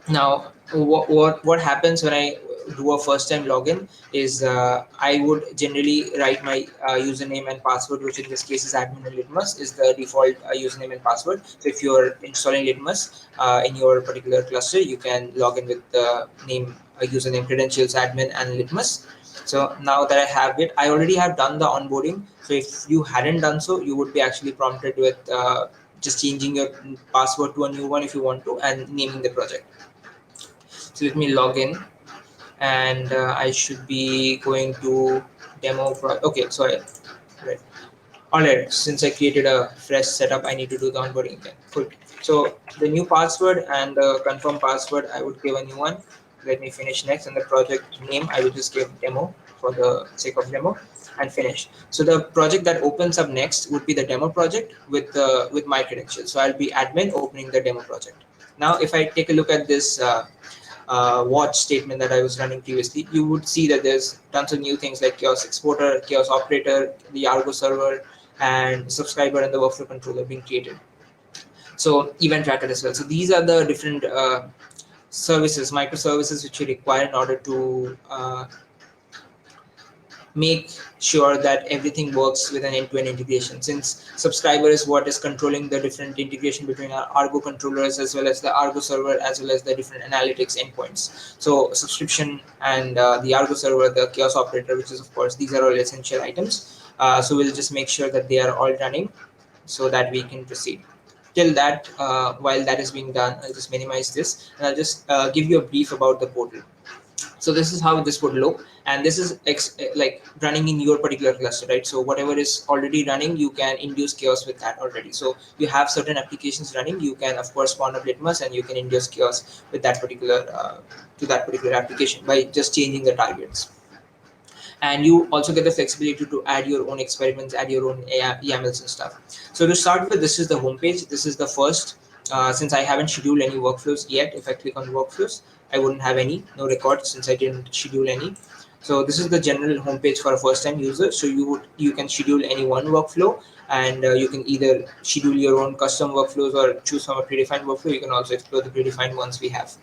Now, what happens when I do a first time login is I would generally write my username and password, which in this case is admin and Litmus, is the default username and password. So if you're installing Litmus in your particular cluster, you can log in with the name, username, credentials, admin, and Litmus. So now that I have it, I already have done the onboarding. So if you hadn't done so, you would be actually prompted with just changing your password to a new one if you want to, and naming the project. So let me log in, and I should be going to okay, so right. All right, since I created a fresh setup, I need to do the onboarding again. Cool. So the new password and the confirm password, I would give a new one. Let me finish next, and the project name, I will just give demo for the sake of demo, and finish. So the project that opens up next would be the demo project with my credentials. So I'll be admin opening the demo project. Now, if I take a look at this watch statement that I was running previously, you would see that there's tons of new things like chaos exporter, chaos operator, the Argo server, and subscriber and the workflow controller being created. So event tracker as well. So these are the different services, microservices which you require in order to make sure that everything works with an end-to-end integration, since subscriber is what is controlling the different integration between our Argo controllers as well as the Argo server as well as the different analytics endpoints. So subscription and the Argo server, the chaos operator, which is of course these are all essential items. So we'll just make sure that they are all running so that we can proceed. Till that, while that is being done, I'll just minimize this, and I'll just give you a brief about the portal. So this is how this would look, and this is like running in your particular cluster, right? So whatever is already running, you can induce chaos with that already. So you have certain applications running, you can of course spawn up Litmus and you can induce chaos with that particular to that particular application by just changing the targets. And you also get the flexibility to add your own experiments, add your own YAMLs and stuff. So to start with, this is the homepage. This is the first. Since I haven't scheduled any workflows yet, if I click on workflows, I wouldn't have any, no records since I didn't schedule any. So this is the general homepage for a first-time user. So you can schedule any one workflow, and you can either schedule your own custom workflows or choose from a predefined workflow. You can also explore the predefined ones we have.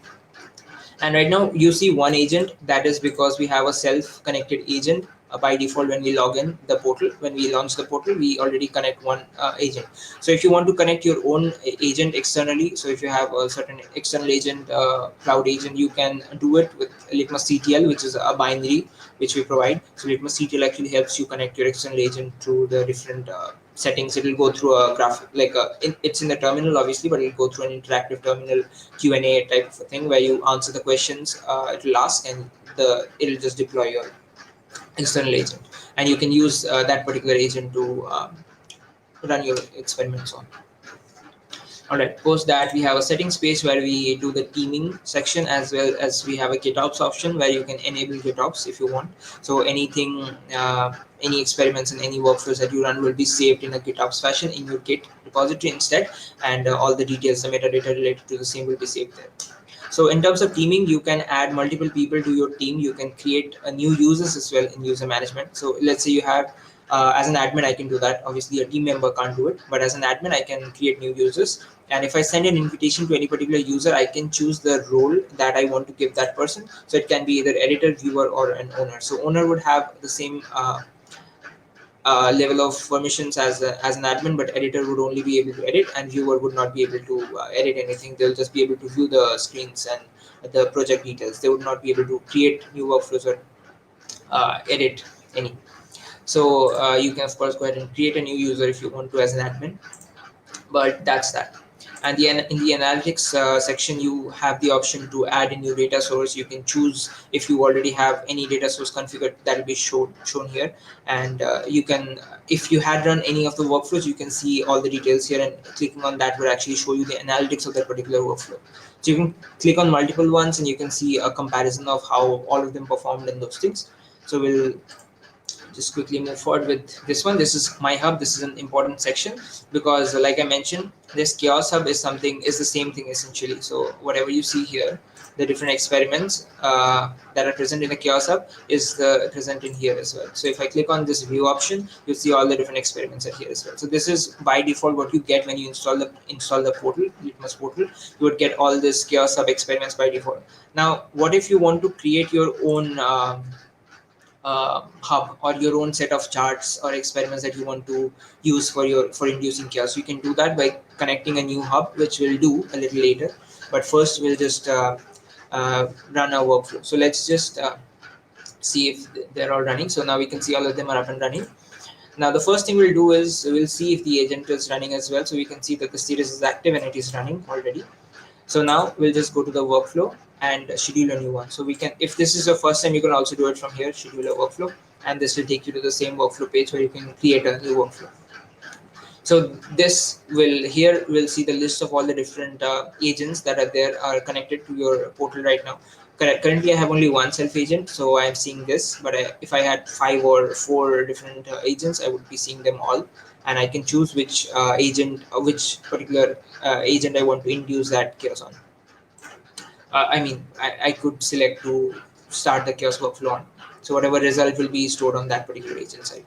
And right now you see one agent. That is because we have a self-connected agent by default. When we log in the portal, when we launch the portal, we already connect one agent. So if you want to connect your own agent externally, so if you have a certain external agent, cloud agent, you can do it with Litmus CTL, which is a binary which we provide. So Litmus CTL actually helps you connect your external agent to the different settings. It will go through a graph, like it's in the terminal obviously, but it'll go through an interactive terminal Q&A type of thing where you answer the questions it will ask, and it'll just deploy your external agent, and you can use that particular agent to run your experiments on. All right, post that we have a settings page where we do the teaming section, as well as we have a GitOps option where you can enable GitOps if you want. So anything, any experiments and any workflows that you run will be saved in a GitOps fashion in your Git repository instead, and all the details, the metadata related to the same will be saved there. So in terms of teaming, you can add multiple people to your team. You can create new users as well in user management. So let's say you have, as an admin, I can do that. Obviously, a team member can't do it, but as an admin, I can create new users. And if I send an invitation to any particular user, I can choose the role that I want to give that person. So it can be either editor, viewer, or an owner. So owner would have the same level of permissions as an admin, but editor would only be able to edit, and viewer would not be able to edit anything. They'll just be able to view the screens and the project details. They would not be able to create new workflows or edit any. So you can of course go ahead and create a new user if you want to as an admin, but that's that. And in the analytics section, you have the option to add a new data source. You can choose if you already have any data source configured, that will be shown here. And you can, if you had run any of the workflows, you can see all the details here, and clicking on that will actually show you the analytics of that particular workflow. So you can click on multiple ones and you can see a comparison of how all of them performed and those things. So we'll just quickly move forward with this one. This is my hub. This is an important section because like I mentioned, this chaos hub is the same thing essentially. So whatever you see here, the different experiments that are present in the chaos hub is present in here as well. So if I click on this view option, you'll see all the different experiments are here as well. So this is by default what you get when you install the portal, Litmus portal. You would get all this chaos hub experiments by default. Now what if you want to create your own hub or your own set of charts or experiments that you want to use for inducing chaos? You can do that by connecting a new hub, which we'll do a little later. But first we'll just run our workflow. So let's just see if they're all running. So now we can see all of them are up and running. Now the first thing we'll do is we'll see if the agent is running as well. So we can see that the series is active and it is running already. So now we'll just go to the workflow and schedule a new one. So we can, if this is your first time, you can also do it from here, schedule a workflow, and this will take you to the same workflow page where you can create a new workflow. So this will, here we'll see the list of all the different agents that are there, are connected to your portal right now. Currently I have only one self agent, so I'm seeing this, but if I had 5 or 4 different agents, I would be seeing them all, and I can choose which which particular agent I want to induce that chaos on. I could select to start the chaos workflow on. So whatever result will be stored on that particular agent side.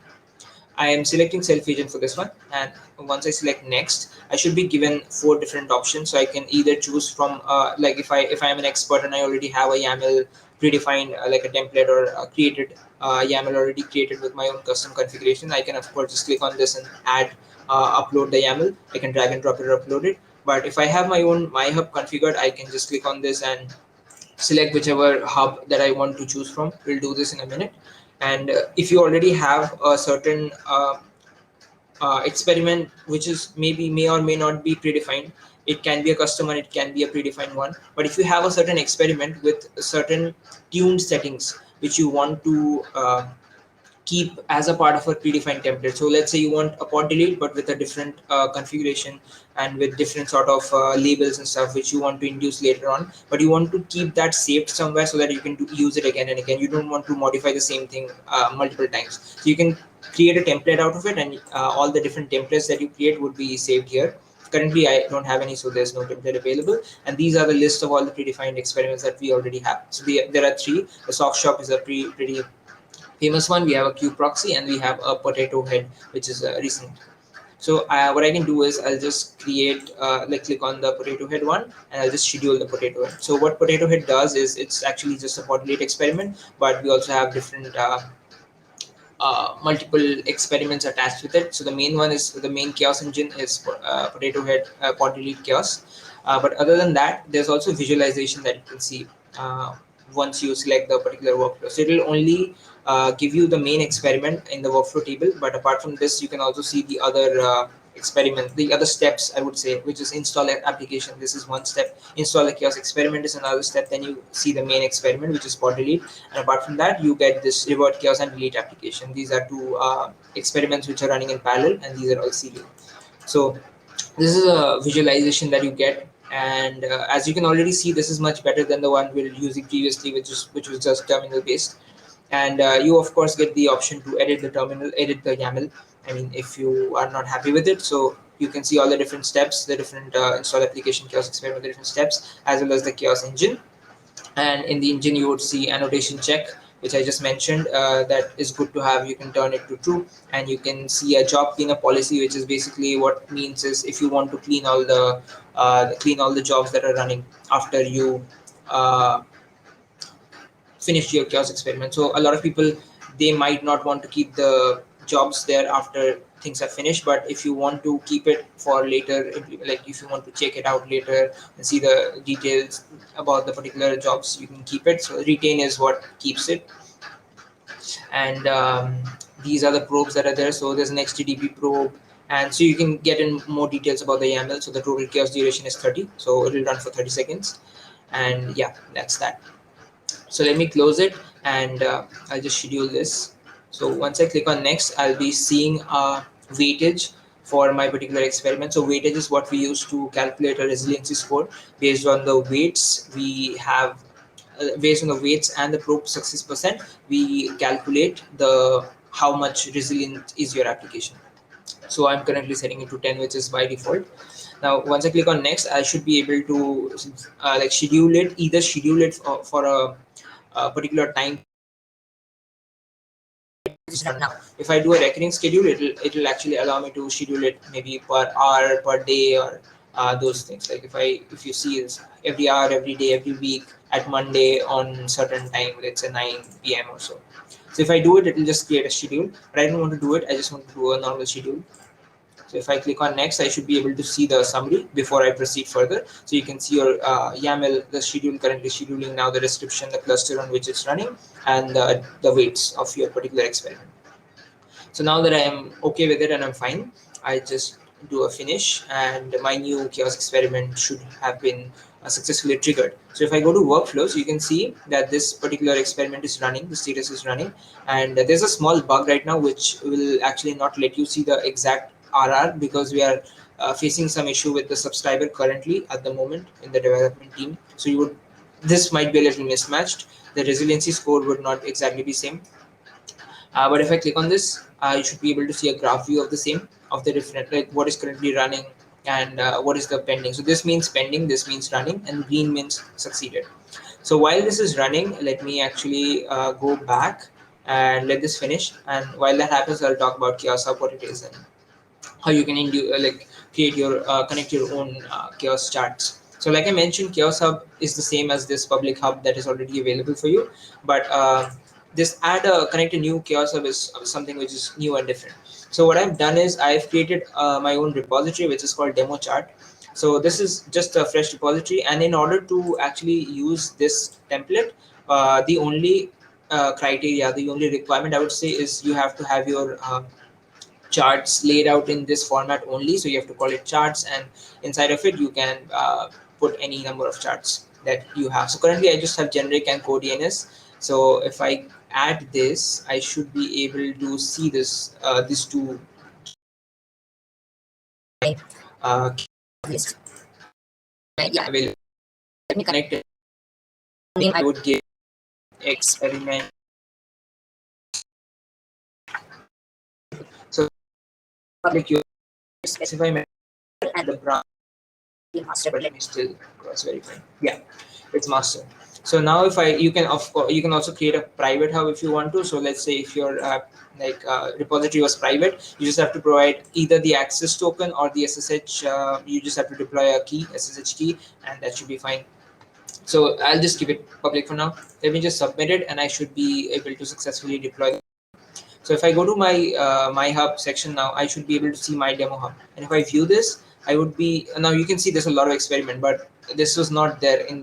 I am selecting self agent for this one, and once I select next, I should be given 4 different options. So I can either choose from like if I am an expert and I already have a YAML predefined, like a template or created YAML already created with my own custom configuration, I can of course just click on this and add upload the YAML. I can drag and drop it or upload it. But if I have my own my hub configured, I can just click on this and select whichever hub that I want to choose from. We'll do this in a minute. And if you already have a certain experiment which is maybe may or may not be predefined, it can be a custom one, it can be a predefined one. But if you have a certain experiment with certain tuned settings which you want to keep as a part of a predefined template. So let's say you want a pod delete but with a different configuration and with different sort of labels and stuff which you want to induce later on, but you want to keep that saved somewhere so that you can use it again and again. You don't want to modify the same thing multiple times. So you can create a template out of it, and all the different templates that you create would be saved here. Currently I don't have any, so there's no template available, and these are the list of all the predefined experiments that we already have. So there are 3. The sock shop is a pretty famous one. We have a Q proxy, and we have a potato head, which is recent. So what I can do is I'll just create, like click on the potato head one, and I'll just schedule the potato head. So what potato head does is it's actually just a pod delete experiment, but we also have different multiple experiments attached with it. So the main one is the main chaos engine is potato head pod delete chaos. But other than that, there's also visualization that you can see once you select the particular workflow. So it will only give you the main experiment in the workflow table, but apart from this, you can also see the other experiment, the other steps, I would say, which is install an application. This is one step. Install a chaos experiment is another step. Then you see the main experiment, which is pod delete, and apart from that, you get this revert chaos and delete application. These are 2 experiments which are running in parallel, and these are all serial. So this is a visualization that you get, and as you can already see, this is much better than the one we were using previously, which was just terminal based. And you of course get the option to edit the terminal, edit the YAML. I mean, if you are not happy with it, so you can see all the different steps, the different install application chaos experiment, the different steps, as well as the chaos engine. And in the engine you would see annotation check, which I just mentioned, that is good to have. You can turn it to true, and you can see a job cleanup policy, which is basically what means is if you want to clean all the jobs that are running after you uh, finish your chaos experiment. So a lot of people, they might not want to keep the jobs there after things are finished, but if you want to keep it for later, like if you want to check it out later and see the details about the particular jobs, you can keep it. So retain is what keeps it. And these are the probes that are there. So there's an HTTP probe, and so you can get in more details about the YAML. So the total chaos duration is 30, so it will run for 30 seconds. And yeah, that's that. So let me close it, and I'll just schedule this. So once I click on next, I'll be seeing a weightage for my particular experiment. So weightage is what we use to calculate a resiliency score based on the weights we have. Based on the weights and the probe success percent, we calculate the how much resilient is your application. So I'm currently setting it to 10, which is by default. Now once I click on next, I should be able to like schedule it, either schedule it for a particular time. Now if I do a recurring schedule, it'll actually allow me to schedule it maybe per hour, per day, or those things. Like if you see this every hour, every day, every week at Monday on certain time, let's say 9 p.m. or so. So if I do it, it'll just create a schedule, but I don't want to do it, I just want to do a normal schedule. So if I click on next, I should be able to see the summary before I proceed further. So you can see your YAML, the schedule currently scheduling, now the description, the cluster on which it's running, and the weights of your particular experiment. So now that I am okay with it and I'm fine, I just do a finish, and my new chaos experiment should have been successfully triggered. So if I go to workflows, you can see that this particular experiment is running, the status is running, and there's a small bug right now which will actually not let you see the exact RR, because we are facing some issue with the subscriber currently at the moment in the development team. So this might be a little mismatched. The resiliency score would not exactly be same. But if I click on this, you should be able to see a graph view of the same, of the different, like what is currently running and what is the pending. So this means pending, this means running, and green means succeeded. So while this is running, let me actually go back and let this finish. And while that happens, I'll talk about Chaos Hub, what it is, and how you can like create your connect your own chaos charts. So like I mentioned, chaos hub is the same as this public hub that is already available for you, but this connect a new chaos hub is something which is new and different. So what I've done is I've created my own repository which is called demo chart. So this is just a fresh repository, and in order to actually use this template, the only criteria, the only requirement I would say is you have to have your charts laid out in this format only. So you have to call it charts, and inside of it you can put any number of charts that you have. So currently I just have generic and code DNS. So if I add this, I should be able to see this these two uh, list. Yeah, available. Let me connect it. I would give experiment. So public you specify and the branch master, but let me still cross verify. Yeah, it's master. So now if you can, of course, you can also create a private hub if you want to. So let's say if your repository was private, you just have to provide either the access token or the SSH. You just have to deploy a key, SSH key, and that should be fine. So I'll just keep it public for now. Let me just submit it, and I should be able to successfully deploy. So if I go to my hub section now, I should be able to see my demo hub. And if I view this, I would be, now you can see there's a lot of experiment, but this was not there in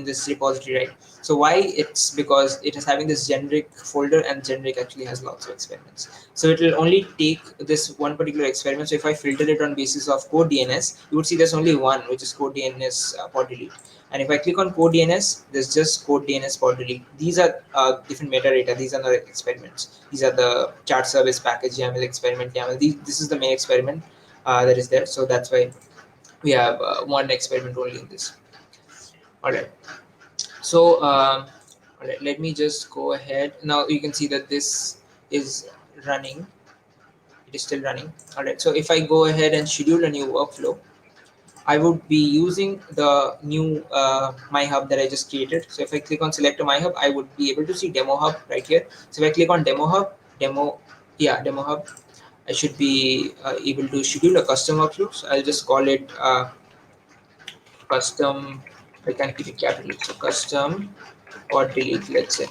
this repository, right? So why? It's because it is having this generic folder, and generic actually has lots of experiments. So it will only take this one particular experiment. So if I filter it on basis of code DNS, you would see there's only one, which is code DNS pod delete. And if I click on code DNS, there's just code DNS pod delete. These are different metadata. These are not experiments. These are the chart service package YAML experiment YAML. This is the main experiment that is there. So that's why we have one experiment only in this. All right. So all right, let me just go ahead. Now you can see that this is running. It is still running. All right. So if I go ahead and schedule a new workflow, I would be using the new My Hub that I just created. So if I click on select a My Hub, I would be able to see Demo Hub right here. So if I click on Demo Hub, Demo Hub, I should be able to schedule a custom workflow. So I'll just call it custom. I can keep it capital. So custom or delete, let's say,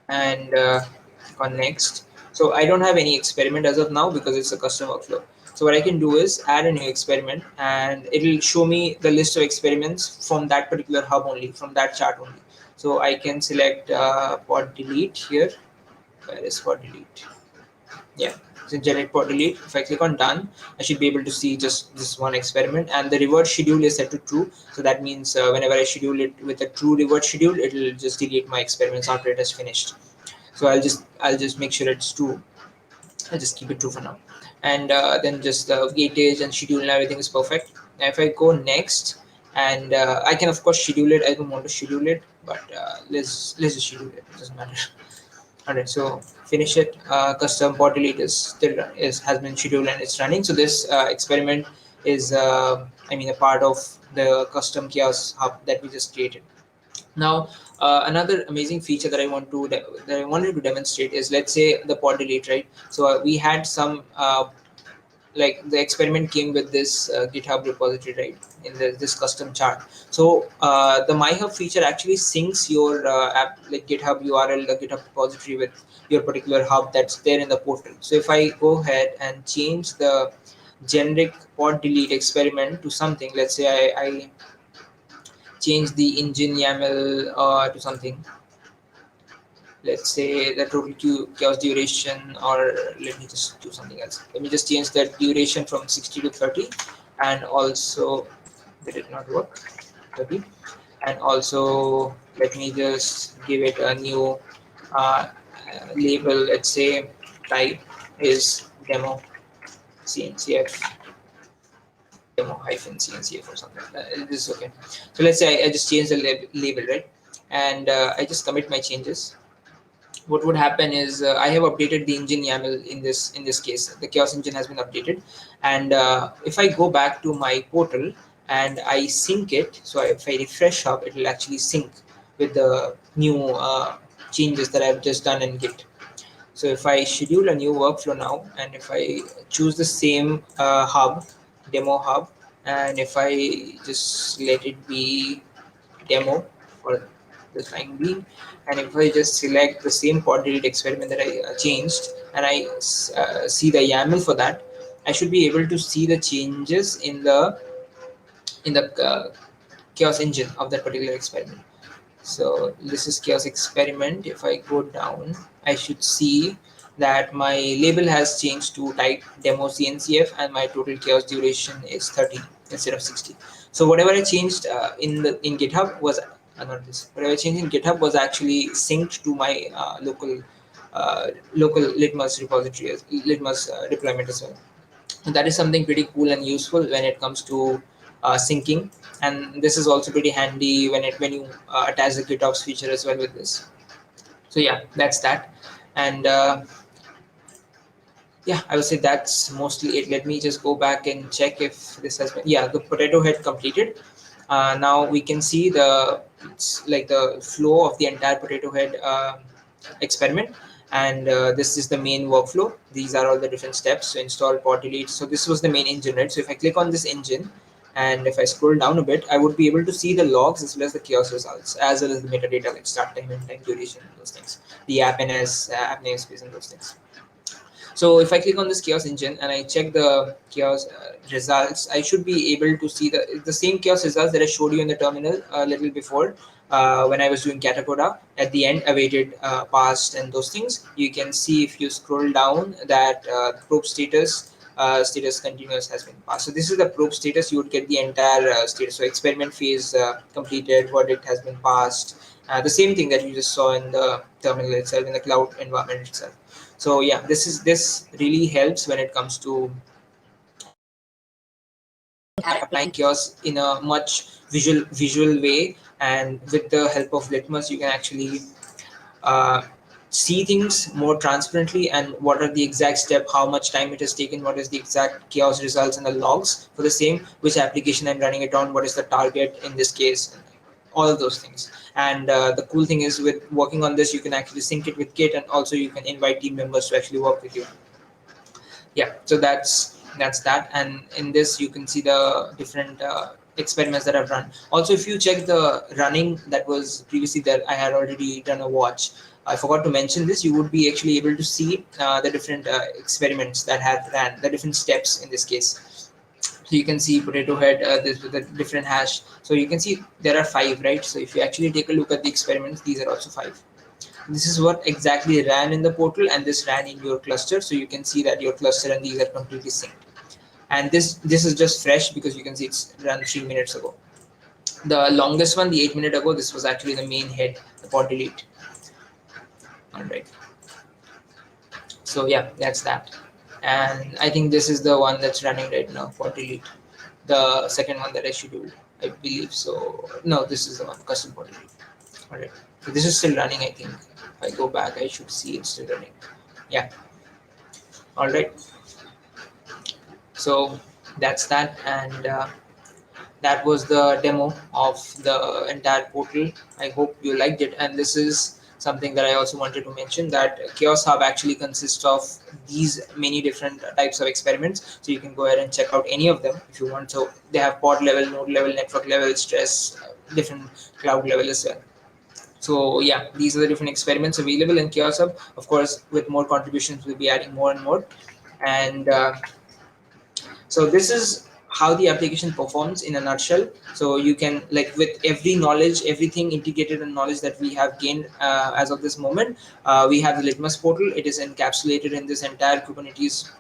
and click on next. So I don't have any experiment as of now because it's a custom workflow. So what I can do is add a new experiment, and it'll show me the list of experiments from that particular hub only, from that chart only. So I can select pod delete here. Where is pod delete? Yeah, so generate pod delete. If I click on done, I should be able to see just this one experiment, and the revert schedule is set to true. So that means whenever I schedule it with a true revert schedule, it will just delete my experiments after it has finished. So I'll just make sure it's true. I'll just keep it true for now, and then just the weightage and schedule and everything is perfect. Now if I go next, and I can of course schedule it. I don't want to schedule it, but let's just schedule it. It doesn't matter. All right, so finish it. Custom pod delete is still has been scheduled and it's running. So this experiment is, I mean, a part of the custom chaos hub that we just created. Now, another amazing feature that I wanted to demonstrate is, let's say the pod delete, right? So we had some like the experiment came with this GitHub repository, right? In this custom chart. So the MyHub feature actually syncs your app, like GitHub URL, the GitHub repository, with your particular hub that's there in the portal. So if I go ahead and change the generic pod delete experiment to something, let's say I change the engine YAML to something, let's say the total chaos duration, or let me just do something else. Let me just change the duration from 60 to 30, and also, did it not work? 30. And also let me just give it a new label. Let's say type is demo CNCF, demo hyphen CNCF or something. This is okay. So let's say I just change the label, right? And I just commit my changes. What would happen is, I have updated the engine YAML in this case. The chaos engine has been updated, and if I go back to my portal and I sync it, so if I refresh hub, it will actually sync with the new changes that I've just done in Git. So if I schedule a new workflow now, and if I choose the same hub, demo hub, and if I just let it be demo for the time being, and if I just select the same pod delete experiment that I changed, and I see the YAML for that, I should be able to see the changes in the chaos engine of that particular experiment. So this is chaos experiment. If I go down, I should see that my label has changed to type demo CNCF, and my total chaos duration is 30 instead of 60. So whatever I changed in GitHub was not this. Whatever I changed in GitHub was actually synced to my local Litmus repository, Litmus deployment as well. And that is something pretty cool and useful when it comes to syncing, and this is also pretty handy when you attach the GitOps feature as well with this. So yeah, that's that. And yeah, I would say that's mostly it. Let me just go back and check if this has been, yeah, the potato head completed. Now we can see it's like the flow of the entire potato head experiment, and this is the main workflow. These are all the different steps. So install pod delete. So this was the main engine, right? So if I click on this engine, and if I scroll down a bit, I would be able to see the logs as well as the chaos results, as well as the metadata like start time, end time, duration, those things, the app NS, app namespace, and those things. So if I click on this chaos engine and I check the chaos results, I should be able to see the same chaos results that I showed you in the terminal a little before, when I was doing Katakoda. At the end, awaited, passed, and those things. You can see if you scroll down that probe status continuous has been passed. So this is the probe status. You would get the entire status. So experiment phase completed, verdict has been passed. The same thing that you just saw in the terminal itself, in the cloud environment itself. So yeah, this really helps when it comes to applying chaos in a much visual way, and with the help of Litmus, you can actually uh, see things more transparently, and what are the exact step, how much time it has taken, what is the exact chaos results and the logs for the same, which application I'm running it on, what is the target in this case, all of those things. And the cool thing is, with working on this, you can actually sync it with Git, and also you can invite team members to actually work with you. Yeah, so that's that. And in this you can see the different experiments that I've run. Also, if you check the running that was previously there, I had already done a watch. I forgot to mention this. You would be actually able to see the different experiments that have ran, the different steps in this case. So you can see potato head, this with a different hash. So you can see there are 5, right? So if you actually take a look at the experiments, these are also 5. This is what exactly ran in the portal, and this ran in your cluster. So you can see that your cluster and these are completely synced. And this is just fresh because you can see it's run 3 minutes ago. The longest one, the 8 minute ago, this was actually the main head, the pod delete. All right. So yeah, that's that. And I think this is the one that's running right now, pod delete. The second one that I scheduled, I believe. So no, this is the one, custom pod delete. All right. So this is still running, I think. If I go back, I should see it's still running. Yeah. All right. So that's that, and that was the demo of the entire portal. I hope you liked it, and this is something that I also wanted to mention, that Chaos Hub actually consists of these many different types of experiments. So you can go ahead and check out any of them if you want. So they have pod level, node level, network level, stress, different cloud level as well. So yeah, these are the different experiments available in Chaos Hub. Of course, with more contributions, we'll be adding more and more. And so this is how the application performs in a nutshell. So you can, like, with every knowledge, everything integrated in knowledge that we have gained as of this moment, we have the Litmus portal. It is encapsulated in this entire Kubernetes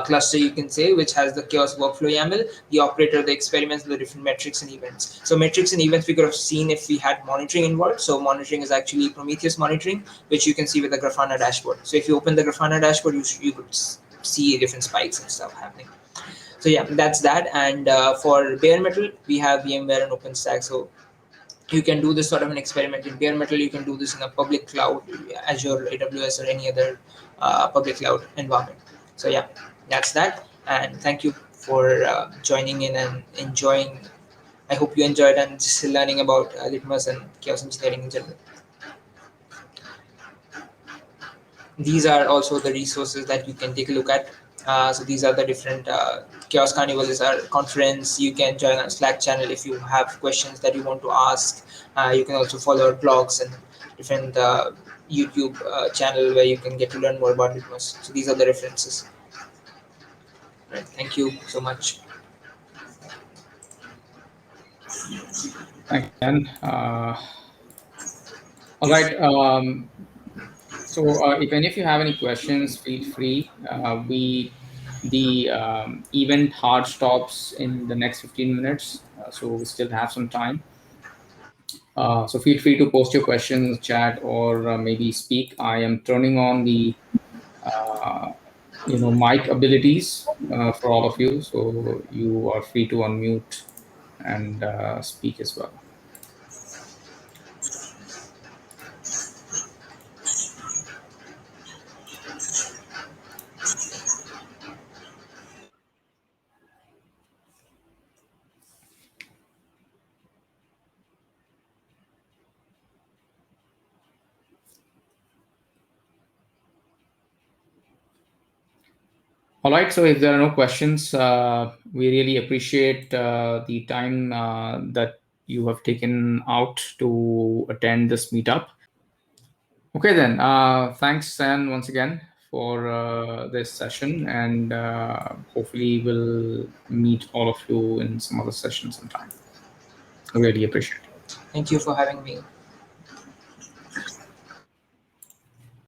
cluster, you can say, which has the chaos workflow YAML, the operator, the experiments, the different metrics and events. So metrics and events we could have seen if we had monitoring involved. So monitoring is actually Prometheus monitoring, which you can see with the Grafana dashboard. So if you open the Grafana dashboard, you could see different spikes and stuff happening. So yeah, that's that. And for bare metal, we have VMware and OpenStack. So you can do this sort of an experiment in bare metal. You can do this in a public cloud, Azure, AWS, or any other public cloud environment. So yeah, that's that. And thank you for joining in and enjoying. I hope you enjoyed and just learning about Litmus and chaos engineering in general. These are also the resources that you can take a look at. So these are the different Chaos Carnival is our conference. You can join our Slack channel if you have questions that you want to ask. You can also follow our blogs and different YouTube channel where you can get to learn more about Litmus. So these are the references. Right. Thank you so much. Thanks, Dan. All right. So if any of you have any questions, feel free. The event hard stops in the next 15 minutes, so we still have some time. So feel free to post your questions, chat, or maybe speak. I am turning on the uh, mic abilities for all of you, so you are free to unmute and speak as well. All right. So if there are no questions, we really appreciate the time that you have taken out to attend this meetup. Okay, then. Thanks, San, once again for this session, and hopefully we'll meet all of you in some other session sometime. I really appreciate it. Thank you for having me.